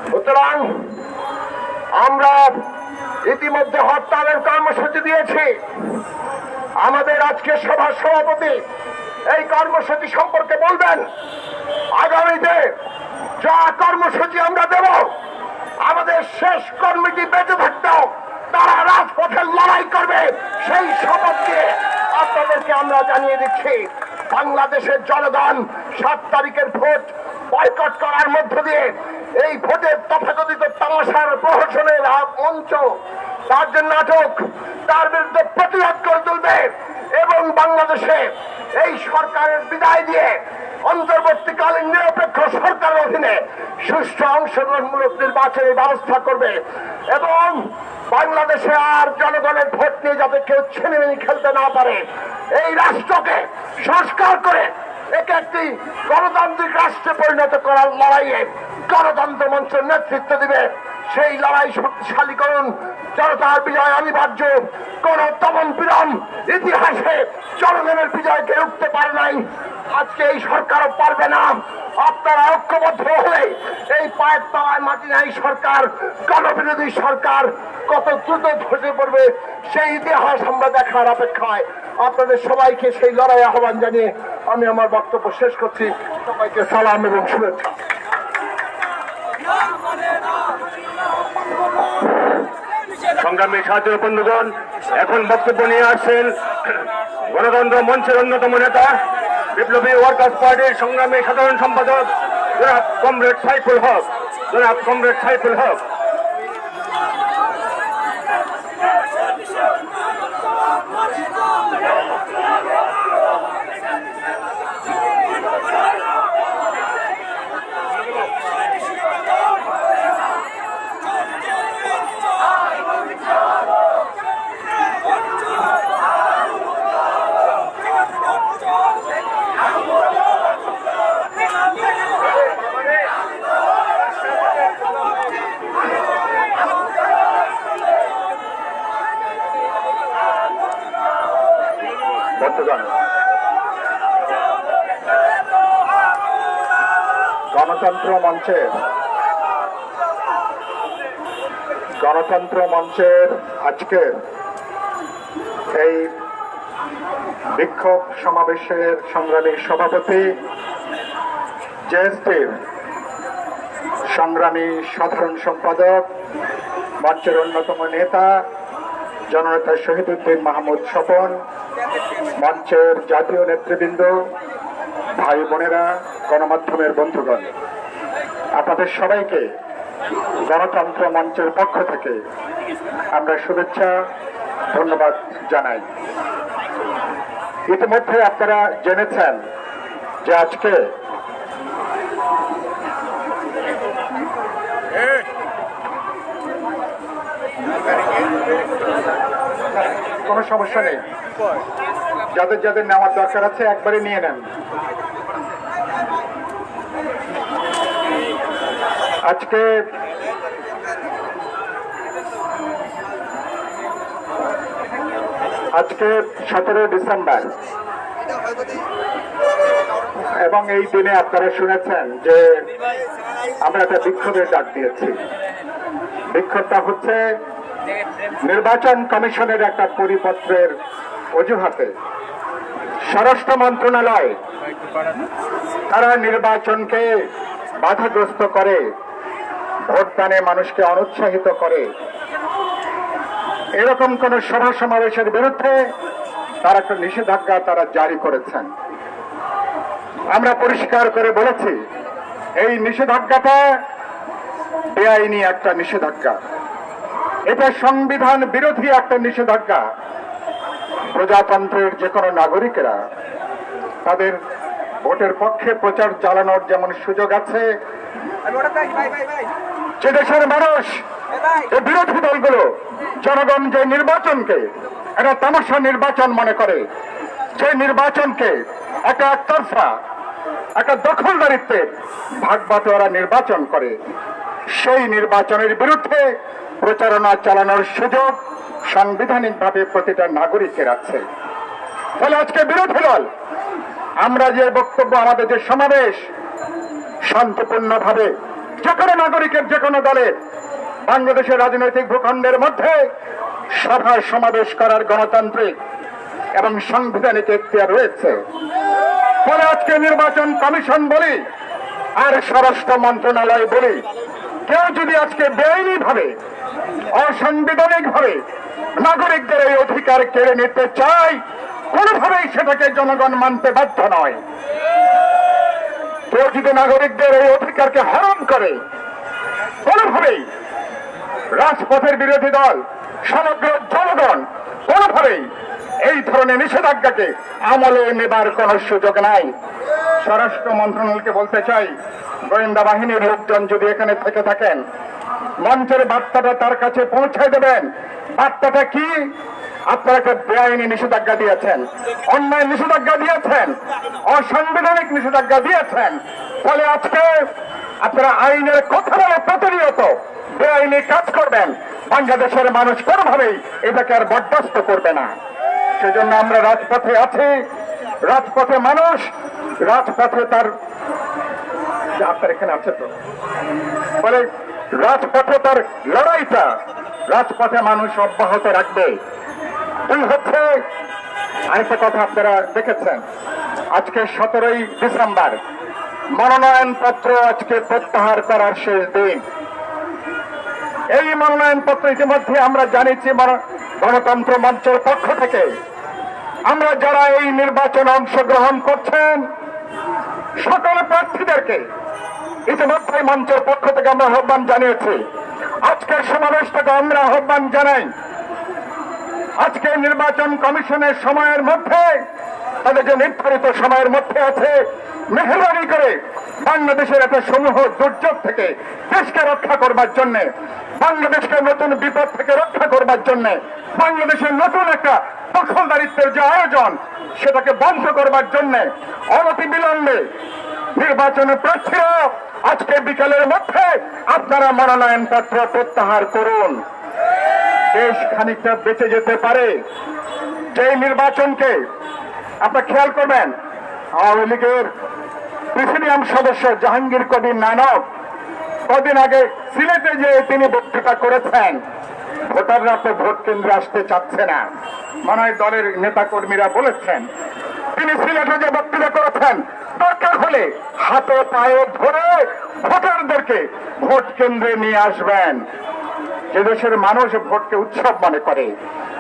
Speaker 5: সুতরাং আমরা ইতিমধ্যে হরতালের কর্মসূচি দিয়েছি। আমাদের আজকে সভার সভাপতি এই কর্মসূচি সম্পর্কে বলবেন। আগামীতে যা কর্মসূচি আমরা দেব, আমাদের শেষ কর্মীটি বেঁচে থাকতেও তারা রাজপথে লড়াই করবে, সেই শপথ দিয়ে আপনাদেরকে আমরা জানিয়ে দিচ্ছি। বাংলাদেশের জনগণ 7 তারিখের ভোট বয়কট করার মধ্য দিয়ে এই ভোটের তথাকথিত তামাশার প্রহসনের মঞ্চ, তার যে নাটক, তার বিরুদ্ধে প্রতিরোধ করে তুলবে এবং বাংলাদেশে এই সরকারের বিদায় দিয়ে অন্তর্বর্তীকালীন নিরপেক্ষ সরকারের অধীনে সুষ্ঠু অংশগ্রহণমূলক নির্বাচনের ব্যবস্থা করবে এবং বাংলাদেশে আর জনগণের ভোট নিয়ে যাতে কেউ ছিনিমিনি খেলতে না পারে, এই রাষ্ট্রকে সংস্কার করে একে একটি গণতান্ত্রিক রাষ্ট্রে পরিণত করার লড়াইয়ে গণতন্ত্র মঞ্চের নেতৃত্ব দিবে। সেই লড়াই শক্তিশালী করুন। জনতার বিজয় অনিবার্য। কোন দমন পীড়ন ইতিহাসে জনগণের বিজয়কে রুখতে পারে নাই, আজকে এই সরকারও পারবে না। আপনারা ঐক্যবদ্ধ হলে এই পায়ের তলায় মাটি নাই সরকার, গণবিরোধী সরকার কত দ্রুত ধসে পড়বে সেই ইতিহাস আমরা দেখার অপেক্ষায়। আপনাদের সবাইকে সেই লড়াই আহ্বান জানিয়ে আমি আমার বক্তব্য শেষ করছি। সবাইকে সালাম এবং শুভেচ্ছা।
Speaker 1: সংগ্রামী সাথী বন্ধুগণ, এখন বক্তব্য নিয়ে আসছেন গণতন্ত্র মঞ্চের অন্যতম নেতা, বিপ্লবী ওয়ার্কার্স পার্টির সংগ্রামী সাধারণ সম্পাদক
Speaker 2: জনাব কমরেড সাইফুল হক, জনাব কমরেড সাইফুল হক। বন্ধুগণ, গণতন্ত্র মঞ্চের আজকের এই বিক্ষোভ সমাবেশের সংগ্রামী সভাপতি, জেএসটির সংগ্রামী সাধারণ সম্পাদক, মঞ্চের অন্যতম নেতা জননেতা শহীদুদ্দিন মাহমুদ স্বপন, মঞ্চের জাতীয় নেতৃবৃন্দ, ভাই বোনেরা, গণমাধ্যমের বন্ধুগণ, আপনাদের সবাইকে গণতন্ত্র মঞ্চের পক্ষ থেকে আমরা শুভেচ্ছা ধন্যবাদ জানাই। ইতিমধ্যে আপনারা জেনেছেন যে আজকে কোনো সমস্যা নেই, যাদের যাদের নেওয়ার দরকার আছে একবারে নিয়ে নেন। আজকে আজকে 17 ডিসেম্বর এবং এই দিনে আপনারা শুনেছেন যে আমরা একটা বিক্ষোভের ডাক দিয়েছি। বিক্ষোভটা হচ্ছে নির্বাচন কমিশনের একটা পরিপত্রের অজুহাতে স্বরাষ্ট্র মন্ত্রণালয় তারা নির্বাচনকে বাধাগ্রস্ত করে, ভোটদানে মানুষকে অনুৎসাহিত করে, এরকম কোন সভা সমাবেশের বিরুদ্ধে তারা একটা নিষেধাজ্ঞা তারা জারি করেছেন। আমরা পরিষ্কার করে বলেছি এই নিষেধাজ্ঞাটা বেআইনি একটা নিষেধাজ্ঞা, এটা সংবিধান বিরোধী একটা নিষেধাজ্ঞা। প্রজাতন্ত্রের যে কোনো নাগরিকেরা তাদের ভোটের পক্ষে প্রচার চালানোর যেমন সুযোগ আছে, যে দেশের মানুষ এই বিরোধী দলগুলো জনগণ যে নির্বাচনকে একটা তামাশা নির্বাচন মনে করে, যে নির্বাচনকে একটা একতরফা একটা দখলদারিত্বের ভাগ বাটোয়ারা নির্বাচন করে, সেই নির্বাচনের বিরুদ্ধে প্রচারণা চালানোর সুযোগ সাংবিধানিকভাবে প্রতিটা নাগরিকের আছে। ফলে আজকে বিরোধী দল আমরা যে বক্তব্য, আমাদের যে সমাবেশ শান্তিপূর্ণভাবে যে কোনো নাগরিকের যে কোনো দলের বাংলাদেশের রাজনৈতিক ভূখণ্ডের মধ্যে সভা সমাবেশ করার গণতান্ত্রিক এবং সাংবিধানিক এখতিয়ার রয়েছে। ফলে আজকে নির্বাচন কমিশন বলি আর স্বরাষ্ট্র মন্ত্রণালয় বলি, কেউ যদি আজকে বেআইনি ভাবে অসাংবিধানিক ভাবে নাগরিকদের এই অধিকার কেড়ে নিতে চায়, কোনোভাবেই সেটাকে জনগণ মানতে বাধ্য নয়। কেউ যদি নাগরিকদের এই অধিকারকে হরণ করে, কোনোভাবেই রাজপথের বিরোধী দল, সমগ্র জনগণ কোনোভাবেই এই ধরনের নিষেধাজ্ঞাকে আমলে নেবার কোন সুযোগ নাই। স্বরাষ্ট্র মন্ত্রণালয়কে বলতে চাই, গোয়েন্দা বাহিনীর লোকজন যদি এখানে থেকে থাকেন, মঞ্চের বার্তাটা তার কাছে পৌঁছে দেবেন। বার্তাটা কি? আপনারা একটা বেআইনি নিষেধাজ্ঞা দিয়েছেন, অন্যায় নিষেধাজ্ঞা দিয়েছেন, অসাংবিধানিক নিষেধাজ্ঞা দিয়েছেন। ফলে আজকে আপনারা আইনের কথা বলে প্রতিনিয়ত বেআইনি কাজ করবেন, বাংলাদেশের মানুষ কোনোভাবেই এটাকে আর বরদাস্ত করবে না। সেজন্য আমরা রাজপথে আছি, রাজপথে মানুষ, রাজপথে তার আপনার এখানে আছে তো, ফলে রাজপথে তার লড়াইটা রাজপথে মানুষ অব্যাহত রাখবে। এই হচ্ছে আরেকটা কথা, আপনারা দেখেছেন আজকে 17 ডিসেম্বর মনোনয়ন পত্র আজকে প্রত্যাহার করার শেষ দিন। এই মনোনয়ন পত্র ইতিমধ্যে আমরা জানিয়েছি গণতন্ত্র মঞ্চের পক্ষ থেকে, আমরা যারা এই নির্বাচনে অংশগ্রহণ করছেন সকল প্রার্থীদেরকে ইতিমধ্যে মঞ্চের পক্ষ থেকে আমরা আহ্বান জানিয়েছি। আজকের সমাবেশ থেকে আমরা আহ্বান জানাই, আজকে নির্বাচন কমিশনের সময়ের মধ্যে, তাদের যে নির্ধারিত সময়ের মধ্যে আছে, মেহরবানি করে বাংলাদেশের একটা সমূহ দুর্যোগ থেকে দেশকে রক্ষা করবার জন্য, বাংলাদেশকে নতুন বিপদ থেকে রক্ষা করবার জন্য, বাংলাদেশের নতুন একটা দখলদারিত্বের যে আয়োজন সেটাকে বন্ধ করবার জন্য অনতি বিলম্বে নির্বাচনের প্রার্থীরা আজকে বিকেলের মধ্যে আপনারা মনোনয়নপত্র প্রত্যাহার করুন। দেশ খানিকটা বেঁচে যেতে পারে। যে নির্বাচনকে আপনারা খেয়াল করবেন, আওয়ামী লীগের প্রেসিডিয়াম সদস্য জাহাঙ্গীর কবির নানক কদিন আগে সিলেটে যে তিনি বক্তৃতা করেছেন, ভোটাররা তো ভোট কেন্দ্রে আসতে চাচ্ছে না, মনে হয় দলের নেতা কর্মীরা বলেছেন। তিনি সিলেটে যে বক্তৃতা করেছেন, দরকার হলে হাতে পায়ে ধরে ভোটারদেরকে ভোট কেন্দ্রে নিয়ে আসবেন। যে দেশের মানুষ ভোটকে উৎসব মনে করে,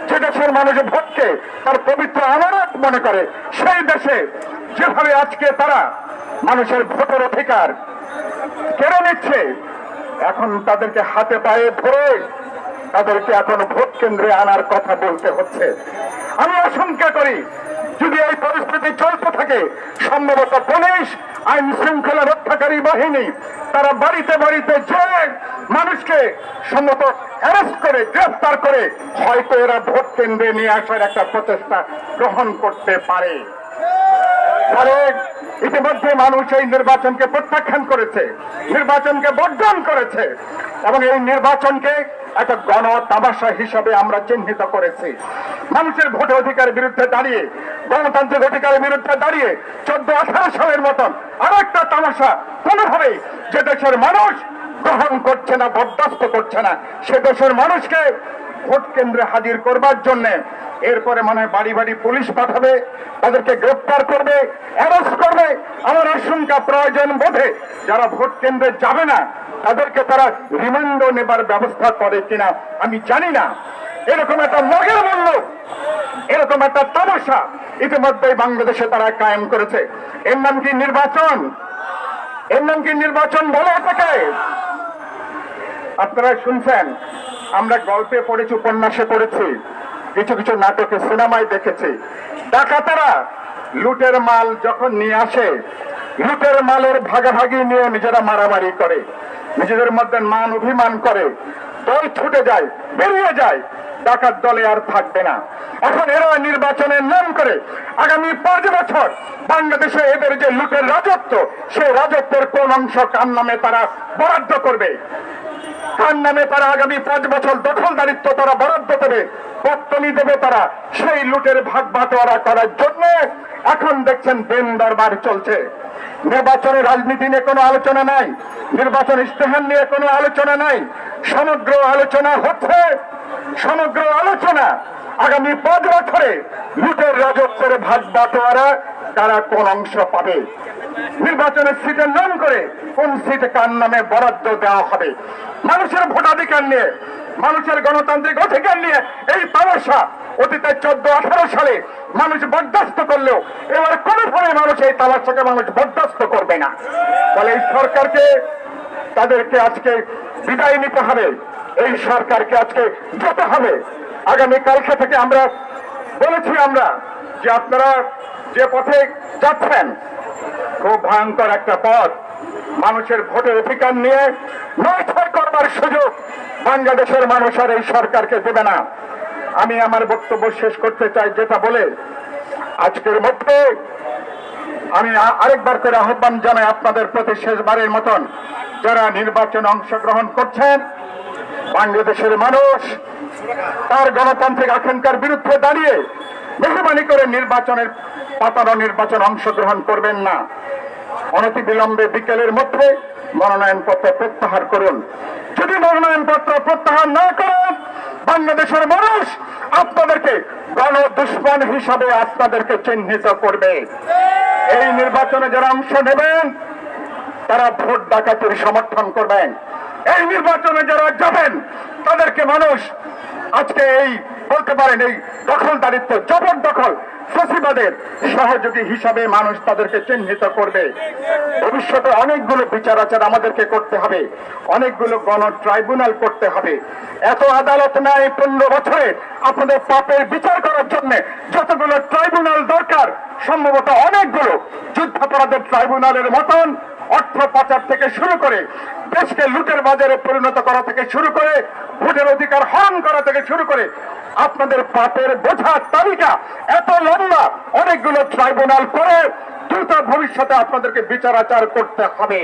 Speaker 2: যে দেশের মানুষ ভোটকে তার পবিত্র আমানত মনে করে, সেই দেশে যেভাবে আজকে তারা মানুষের ভোটের অধিকার কেড়ে নিচ্ছে, এখন তাদেরকে হাতে পায়ে ধরে তাদেরকে এখন ভোট কেন্দ্রে আনার কথা বলতে হচ্ছে। আমি আশঙ্কা করি, যদি এই পরিস্থিতি চলতে থাকে, সম্ভবত পুলিশ, আইন শৃঙ্খলা রক্ষাকারী বাহিনী তারা বাড়িতে বাড়িতে যে মানুষকে সম্ভবত অ্যারেস্ট করে গ্রেফতার করে হয়তো এরা ভোট কেন্দ্রে নিয়ে আসার একটা প্রচেষ্টা গ্রহণ করতে পারে। ইতিমধ্যে মানুষ এই নির্বাচনকে প্রত্যাখ্যান করেছে, নির্বাচনকে বর্জন করেছে এবং এই নির্বাচনকে একটা গণ তামাশা হিসাবে আমরা চিহ্নিত করেছি। মানুষের ভোট অধিকারের বিরুদ্ধে দাঁড়িয়ে, গণতান্ত্রিক অধিকারের বিরুদ্ধে দাঁড়িয়ে 14-18 সালের মতন আরেকটা তামাশা কোনোভাবেই যে দেশের মানুষ গ্রহণ করছে না, বরদাস্ত করছে না, সে দেশের মানুষকে ভোট কেন্দ্রে হাজির করবার জন্য এরপরে মানে বাড়ি বাড়ি পুলিশ পাঠাবে, তাদেরকে গ্রেফতার করবে, অ্যারেস্ট করবে। আমার আশঙ্কা প্রয়োজন বোধে যারা ভোট কেন্দ্রে যাবে না তাদেরকে তারা রিমান্ডও নেবার ব্যবস্থা করে কিনা আমি জানি না। এরকম একটা মগের মূল্য, এরকম একটা তামাশা ইতিমধ্যে বাংলাদেশে তারা কায়েম করেছে। এর নাম কি নির্বাচন? এর নাম কি নির্বাচন বলে এটাকে? আপনারা শুনছেন, আমরা গল্পে পড়েছি, উপন্যাসে পড়েছি, কিছু কিছু নাটকে, সিনেমায় দেখেছি, ডাকাতেরা লুটের মাল যখন নিয়ে আসে, লুটের মালের ভাগাভাগি নিয়ে নিজেরা মারামারি করে, নিজেদের মধ্যে মান অভিমান করে, দল ছুটে যায়, বেরিয়ে যায়, ডাকাত দলে আর থাকবে না। এখন এরা নির্বাচনের নাম করে আগামী 5 বছর বাংলাদেশে এদের যে লুটের রাজত্ব, সেই রাজত্বের কোন অংশ কার নামে তারা বরাদ্দ করবে, কার নামে তারা আগামী 5 বছর দখলদারিত্ব তারা বরাদ্দ দেবে, বর্তনী দেবে তারা, সেই লুটের ভাগ বাটোয়ারা করার জন্য এখন দেখছেন দিন দরবার চলছে। নির্বাচনের রাজনীতি নিয়ে কোনো আলোচনা নাই, নির্বাচন ইস্তেহার নিয়ে কোনো আলোচনা নাই, সমগ্র আলোচনা হচ্ছে, সমগ্র আলোচনা আগামী 5 বছরে লুটের রাজত্বের ভাগ বাটোয়ারা তারা কোন অংশ পাবে, নির্বাচনের সিটের নাম করে কোন সিটে কার নামে বরাদ্দ দেওয়া হবে। মানুষের ভোটাধিকার নিয়ে, মানুষের গণতান্ত্রিক অধিকার নিয়ে এই তামাশা অতীতে 14-18 সালে মানুষ বরদাস্ত করলেও এবার কোনোভাবে মানুষ এই তামাশাকে মানুষ বরদাস্ত করবে না। ফলে এই সরকারকে, তাদেরকে আজকে বিদায় নিতে হবে, এই সরকারকে আজকে যেতে হবে। আগামীকালকে থেকে আমরা বলেছি আমরা যে আপনারা যে পথে যাচ্ছেন খুব ভয়ঙ্কর একটা পথ, মানুষের ভোটের অধিকার নিয়ে নৈথর করবার সুযোগ বাংলাদেশের মানুষ আর এই সরকারকে দেবে না। আমি আমার বক্তব্য শেষ করতে চাই যেটা বলে, আজকের মধ্যে আমি আরেকবার করে আহ্বান জানাই আপনাদের প্রতি, শেষবারের মতন যারা নির্বাচনে অংশগ্রহণ করছেন, বাংলাদেশের মানুষ তার গণতান্ত্রিক আকাঙ্ক্ষার বিরুদ্ধে দাঁড়িয়ে মেহরবানি করে নির্বাচনের পাতানো নির্বাচন অংশগ্রহণ করবেন না। অনতি বিলম্বে বিকেলের মধ্যে মনোনয়নপত্র প্রত্যাহার করুন। যদি মনোনয়নপত্র প্রত্যাহার না করেন, বাংলাদেশের মানুষ আপনাদেরকে গণদুশ্মন হিসাবে আপনাদেরকে চিহ্নিত করবে। এই নির্বাচনে যারা অংশ নেবেন তারা ভোট ডাকাতির সমর্থন করবেন। এই নির্বাচনে যারা যাবেন তাদেরকে মানুষ আজকে এই বলতে পারেন এই দখলদারিত্ব, জবরদখল, ফ্যাসিবাদের সহযোগী হিসাবে মানুষ তাদেরকে চিহ্নিত করবে। ভবিষ্যতে অনেকগুলো বিচার আচার আমাদেরকে করতে হবে, অনেকগুলো গণ ট্রাইব্যুনাল করতে হবে। এত আদালত নাই 15 বছরে আপনাদের পাপের বিচার করার জন্য যতগুলো ট্রাইব্যুনাল দরকার, সম্ভবত অনেকগুলো যুদ্ধাপরাধের ট্রাইব্যুনালের মতন অর্থ পাচার থেকে শুরু করে দেশকে লুটের বাজারে পরিণত করা থেকে শুরু করে ভোটের অধিকার হরণ করা থেকে শুরু করে আপনাদের পাপের বোঝার তালিকা এত লম্বা, অনেকগুলো ট্রাইব্যুনাল করে দ্রুত ভবিষ্যতে আপনাদেরকে বিচার আচার করতে হবে।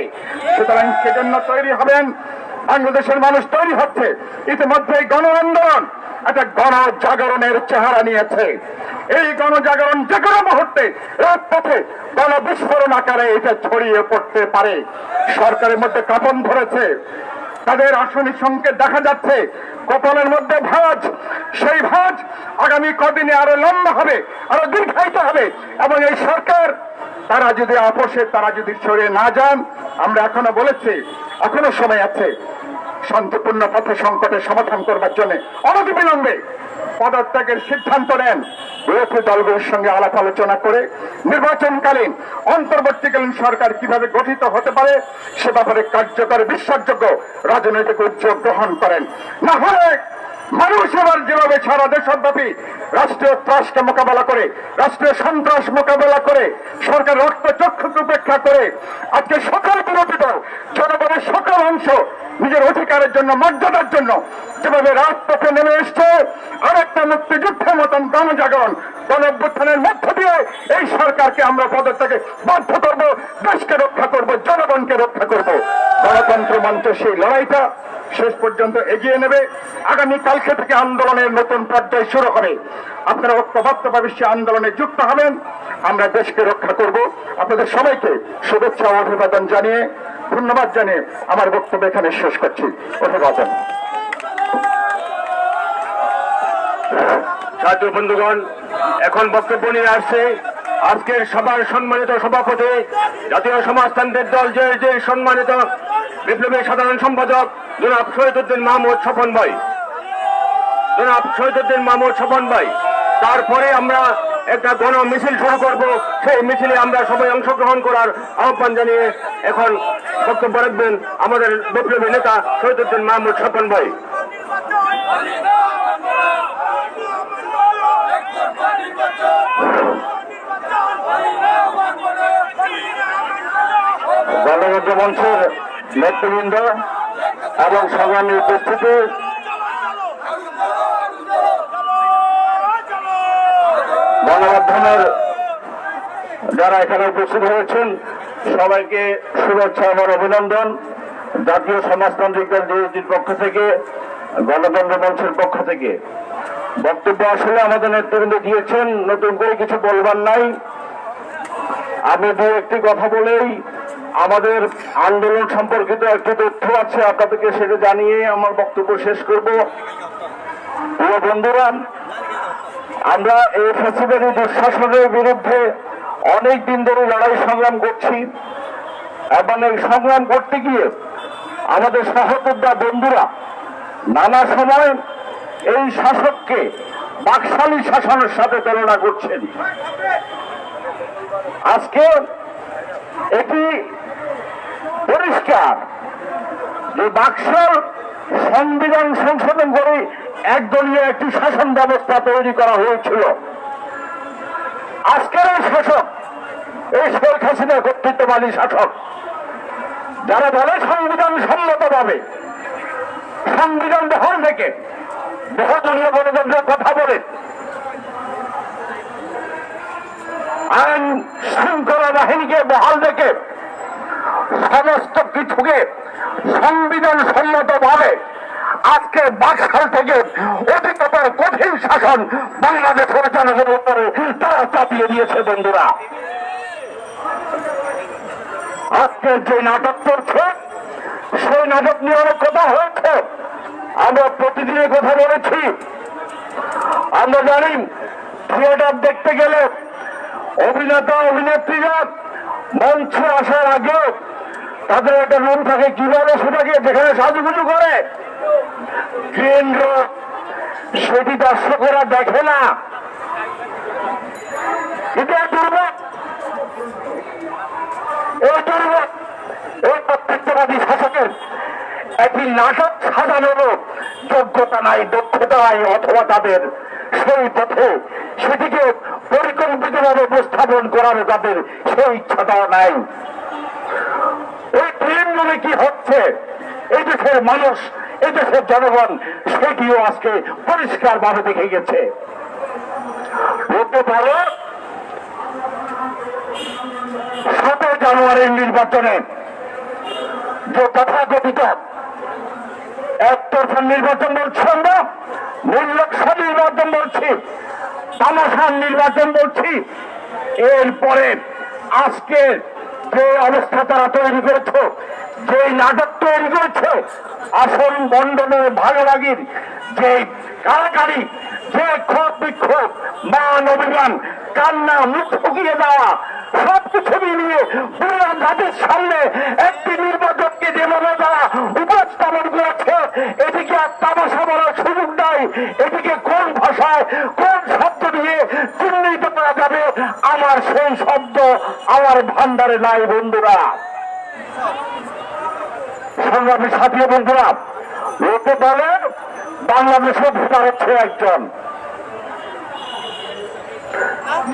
Speaker 2: সুতরাং সেজন্য তৈরি হবেন, বাংলাদেশের মানুষ তৈরি হচ্ছে। ইতিমধ্যে গণ আন্দোলন একটা গণজাগরণের চেহারা নিয়েছে। এই গণজাগরণ যে কোনো মুহূর্তে রাজপথে গণবিস্ফোরণ আকারে এটা ছড়িয়ে পড়তে পারে। সরকারের মধ্যে কাঁপন ধরেছে, তাদের আসনের সংকেত দেখা যাচ্ছে, কপালের মধ্যে ভাঁজ, সেই ভাঁজ আগামী কদিনে আরো লম্বা হবে, আরো দীর্ঘায়িত হবে। এবং এই সরকার তারা যদি আপোষে, তারা যদি সরে না যান, আমরা এখনো বলেছি এখনো সময় আছে শান্তিপূর্ণ পথে সংকটের সমাধান করবার জন্য অনতিবিলম্বে পদত্যাগের সিদ্ধান্ত নেন। বিরোধী দলগুলোর সঙ্গে আলাপ আলোচনা করে নির্বাচনকালীন অন্তর্বর্তীকালীন সরকার কিভাবে গঠিত হতে পারে সে ব্যাপারে কার্যকর বিশ্বাসযোগ্য রাজনৈতিক উদ্যোগ গ্রহণ করেন। না হলে মানুষ এবার যেভাবে সারা দেশব্যাপী রাষ্ট্রীয় ত্রাসকে মোকাবেলা করে, রাষ্ট্রীয় সন্ত্রাস মোকাবেলা করে, সরকার রক্তচক্ষুকে উপেক্ষা করে আজকে সকল বিরোধী দল, জনগণের সকল অংশ নিজের অধিকারের জন্য, মর্যাদার জন্য যেভাবে রাজপথে নেমে এসছে, আরেকটা মুক্তিযুদ্ধের মতন গণজাগরণ, গণঅভ্যুত্থানের মধ্য দিয়ে এই সরকারকে আমরা পদত্যাগে বাধ্য করব, দেশকে রক্ষা করব, জনগণকে রক্ষা করব। গণতন্ত্র মঞ্চ সেই লড়াইটা শেষ পর্যন্ত এগিয়ে নেবে। আগামী কালকে থেকে আন্দোলনের নতুন পর্যায় শুরু হবে। আপনারা ঐক্যবদ্ধভাবে সে আন্দোলনে যুক্ত হবেন, আমরা দেশকে রক্ষা করব। আপনাদের সবাইকে শুভেচ্ছা ও অভিবাদন জানিয়ে, ধন্যবাদ জানিয়ে আমার বক্তব্য এখানে শেষ করছি। অভিবাদন।
Speaker 1: ছাত্র বন্ধুগণ, এখন বক্তব্য নিয়ে আসছে আজকের সভার সম্মানিত সভাপতি, জাতীয় সমাজতান্ত্রিক দল জেএসডির সম্মানিত বিপ্লবী সাধারণ সম্পাদক জনাব শহীদুদ্দিন মাহমুদ স্বপন ভাই। জনাব শহীদুদ্দিন মাহমুদ স্বপন ভাই, তারপরে আমরা একটা গণ মিছিল শুরু করব। সেই মিছিলে আমরা সবাই অংশগ্রহণ করার আহ্বান জানিয়ে এখন বক্তব্য রাখবেন আমাদের বিপ্লবী নেতা শহীদুদ্দিন মাহমুদ স্বপন ভাই।
Speaker 2: গণতন্ত্র মঞ্চের নেতৃবৃন্দ এবং সংগ্রামী উপস্থিতি, গণমাধ্যমের যারা এখানে উপস্থিত হয়েছেন সবাইকে শুভেচ্ছা এবং অভিনন্দন। জাতীয় সমাজতান্ত্রিক দল জেএসডির পক্ষ থেকে, গণতন্ত্র মঞ্চের পক্ষ থেকে বক্তব্য আসলে আমাদের নেতৃবৃন্দ দিয়েছেন, নতুন করে কিছু বলবার নাই। আমি দু একটি কথা বলেই আমাদের আন্দোলন সম্পর্কিত একটি তথ্য আছে আপনাদেরকে সেটা জানিয়ে আমার বক্তব্য শেষ করব। প্রিয় বন্ধুরা, আমরা এই ফ্যাসিবাদী দুঃশাসনের বিরুদ্ধে অনেক দিন ধরে লড়াই সংগ্রাম করছি এবং এই সংগ্রাম করতে গিয়ে আমাদের সহযোদ্ধা বন্ধুরা নানা সময় এই শাসককে বাকশালী শাসনের সাথে তুলনা করছেন। আজকে এটি পরিষ্কার যে বাকশাল সংবিধান সংশোধন করে একদলীয় একটি শাসন ব্যবস্থা তৈরি করা হয়েছিল। আজকের এই শাসক, এই শেখ হাসিনা কর্তৃত্ববাদী শাসক, যারা বলে সংবিধান সম্মতভাবে, সংবিধান বহাল থেকে বহুদলীয় গণতন্ত্রের কথা বলে, আইন শৃঙ্খলা বাহিনীকে বহাল রেখে সমস্ত কিছুকে সংবিধান সম্মত ভাবে আজকে বাকশাল থেকে অধিকতর কঠিন শাসন বাংলাদেশের জনগণের উপরে তারা চাপিয়ে দিয়েছে। বন্ধুরা, আজকে যে নাটক চলছে সেই নাটক নিয়ে অনেক কথা হয়েছে, আমরা প্রতিদিনের কথা বলেছি। আমরা জানি থিয়েটার দেখতে গেলে অভিনেতা অভিনেত্রীরা মঞ্চে আসার আগে তাদের একটা রুম থাকে, কিভাবে সেটাকে যেখানে সাজুগুজু করে, গ্রিন রুম,
Speaker 3: সেটি দর্শকেরা দেখে না। এটা দুর্ভোগ, এই দুর্ভোগ এই কর্তৃত্ববাদী শাসকের একটি নাটক সাজানোরও যোগ্যতা নাই, দক্ষতা নাই, অথবা তাদের সেই পথে সেটিকে পরিকল্পিতভাবে উপস্থাপন করার তাদের সেই ইচ্ছাটাও নাই। এই তৃণমূলে কি হচ্ছে এই দেশের মানুষ, এই দেশের জনগণ সেটিও আজকে পরিষ্কার ভাবে দেখে গেছে। হতে পারে 7 জানুয়ারির নির্বাচনে যে তথাকথিত একতরফা নির্বাচন বলছি, আমরা নির্লক্ষ্য নির্বাচন বলছি, তামাশার নির্বাচন বলছি, এরপরে আজকে যে অবস্থা তারা তৈরি করেছে, যে নাটক তৈরি করেছে, আসন বন্টনের ভাগাভাগির যে কারাকারি, যে ক্ষোভ বিক্ষোভ, মান অভিমান, কান্না, মুখ ফুকিয়ে দেওয়া, সবকিছু মিলিয়ে পুরো তাদের সামনে একটি নির্বাচনকে যেভাবে তারা উপস্থাপন করেছে, এটিকে আর তামাশা বলার সুযোগ নাই। এটিকে কোন ভাষায়, কোন শব্দ দিয়ে চিহ্নিত করা যাবে, আমার সেই শব্দ আমার ভান্ডারে নাই। বন্ধুরা, সংগ্রামী সাথী বন্ধুরা, লোকে বলেন বাংলাদেশে ভোটার হচ্ছে একজন।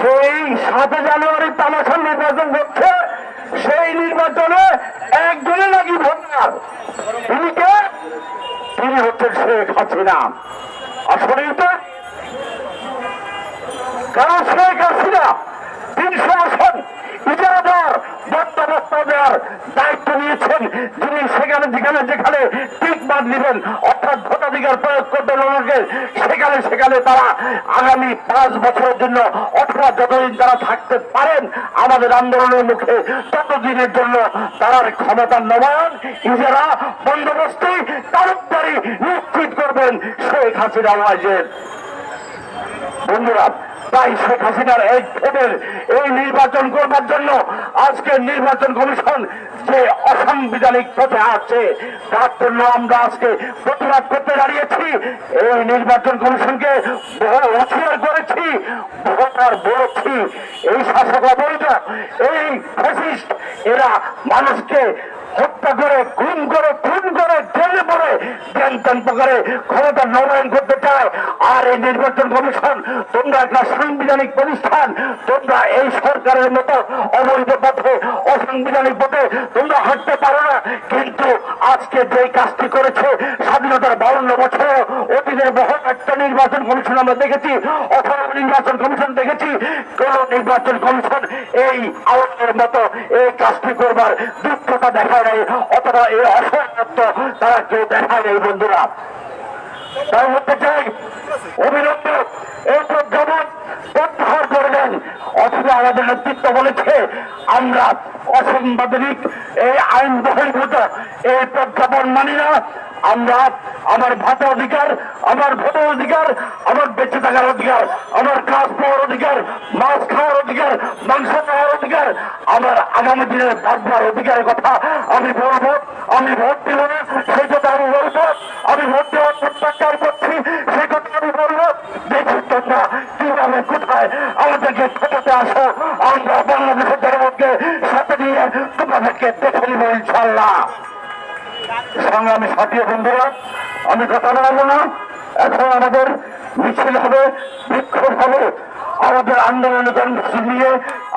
Speaker 3: যেই 7 জানুয়ারি তামাশার নির্বাচন হচ্ছে, সেই নির্বাচনে একজনে নাকি ভোটার। তিনি কে? তিনি হচ্ছেন শেখ হাসিনা। আসলেই তো, কারণ শেখ হাসিনা 300 আসন ইজারা দেওয়ার, বন্দোবস্ত দেওয়ার দায়িত্ব নিয়েছেন, যিনি সেখানে যেখানে টিকবাদ নেবেন, অর্থাৎ ভোটাধিকার প্রয়োগ করতে লোকের সেখানে সেখানে তারা আগামী 5 বছরের জন্য, অথবা যতদিন তারা থাকতে পারেন আমাদের আন্দোলনের মুখে, ততদিনের জন্য তারা ক্ষমতার নবায়ন, ইজারা, বন্দোবস্তি, তালুকদারি নিশ্চিত করবেন শেখ হাসিনা ওয়াজেদ। বন্ধুরা, তাই শেখ হাসিনার এই ভোটের এই নির্বাচন করবার জন্য আজকে নির্বাচন কমিশন যে অসাংবিধানিক পথে আছে, তার জন্য আমরা আজকে প্রতিবাদ করতে দাঁড়িয়েছি। এই নির্বাচন কমিশনকে বহু হুঁশিয়ার করেছি, বহুবার বলেছি, এই শাসক অবৈধ, এই ফ্যাসিস্ট, এরা মানুষকে হত্যা করে, খুন করে, জেলে পড়ে জ্ঞান করে ক্ষমতা নবায়ন করতে চায়। আর এই নির্বাচন কমিশন, তোমরা একটা সাংবিধানিক প্রতিষ্ঠান, তোমরা এই সরকারের মতো অবৈধ পথে, অসাংবিধানিক পথে তোমরা হাঁটতে পারো না। কিন্তু আজকে যে কাজটি করেছে, স্বাধীনতার 52 বছর অতীতের বহু একটা নির্বাচন কমিশন আমরা দেখেছি, 18 নির্বাচন কমিশন দেখেছি, কোন নির্বাচন কমিশন এই আওয়ামের মতো এই কাজটি করবার দুঃখতা দেখায় নাই, অথবা এই অসহায়ত্ব তারা কেউ দেখায় নাই। বন্ধুরা, তাই বলতে চাই, অবিলম্বে এই প্রজ্ঞাপন প্রত্যাহার করবেন, অথবা আমাদের নেতৃত্ব বলেছে আমরা অসাংবিধানিক এই আইন বহির্ভূত এই প্রজ্ঞাপন মানি না। আমরা আমার ভাতা অধিকার, আমার ভোটের অধিকার, আমার বেঁচে থাকার অধিকার, আমার কাজ পাওয়ার অধিকার, মাছ খাওয়ার অধিকার, মাংস খাওয়ার অধিকার, আমার আগামী দিনের বাঁচবার অধিকারের কথা আমি বলবো। আমি ভোট দিব না সেই কথা আমি বলবো, আমি ভোট দেওয়ার প্রত্যাখ্যান করছি সেই কথা আমি বলবো। দেখি তোমরা কিভাবে কোথায় আমাদেরকে ঠেকাতে আসো, আমরা বাংলাদেশের জনগণকে সাথে নিয়ে তোমাদেরকে দেখে নিব ইনশাল্লাহ। সংগ্রামী সাথী বন্ধুরা, আমি কথা বলবো না, এখন আমাদের মিছিল হবে, বিক্ষোভ হবে, আমাদের আন্দোলনের কর্মসূচি নিয়ে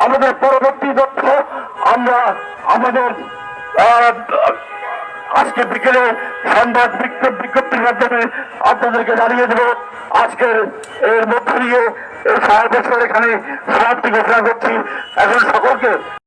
Speaker 3: আমাদের পরবর্তী তথ্য আমরা আমাদের আজকে বিকেলে সংবাদ বিজ্ঞপ্তির মাধ্যমে আপনাদেরকে জানিয়ে দেব। আজকের এর মধ্য দিয়ে এই 5 বছর এখানে সমাপ্তি ঘোষণা করছি। এখন সকলকে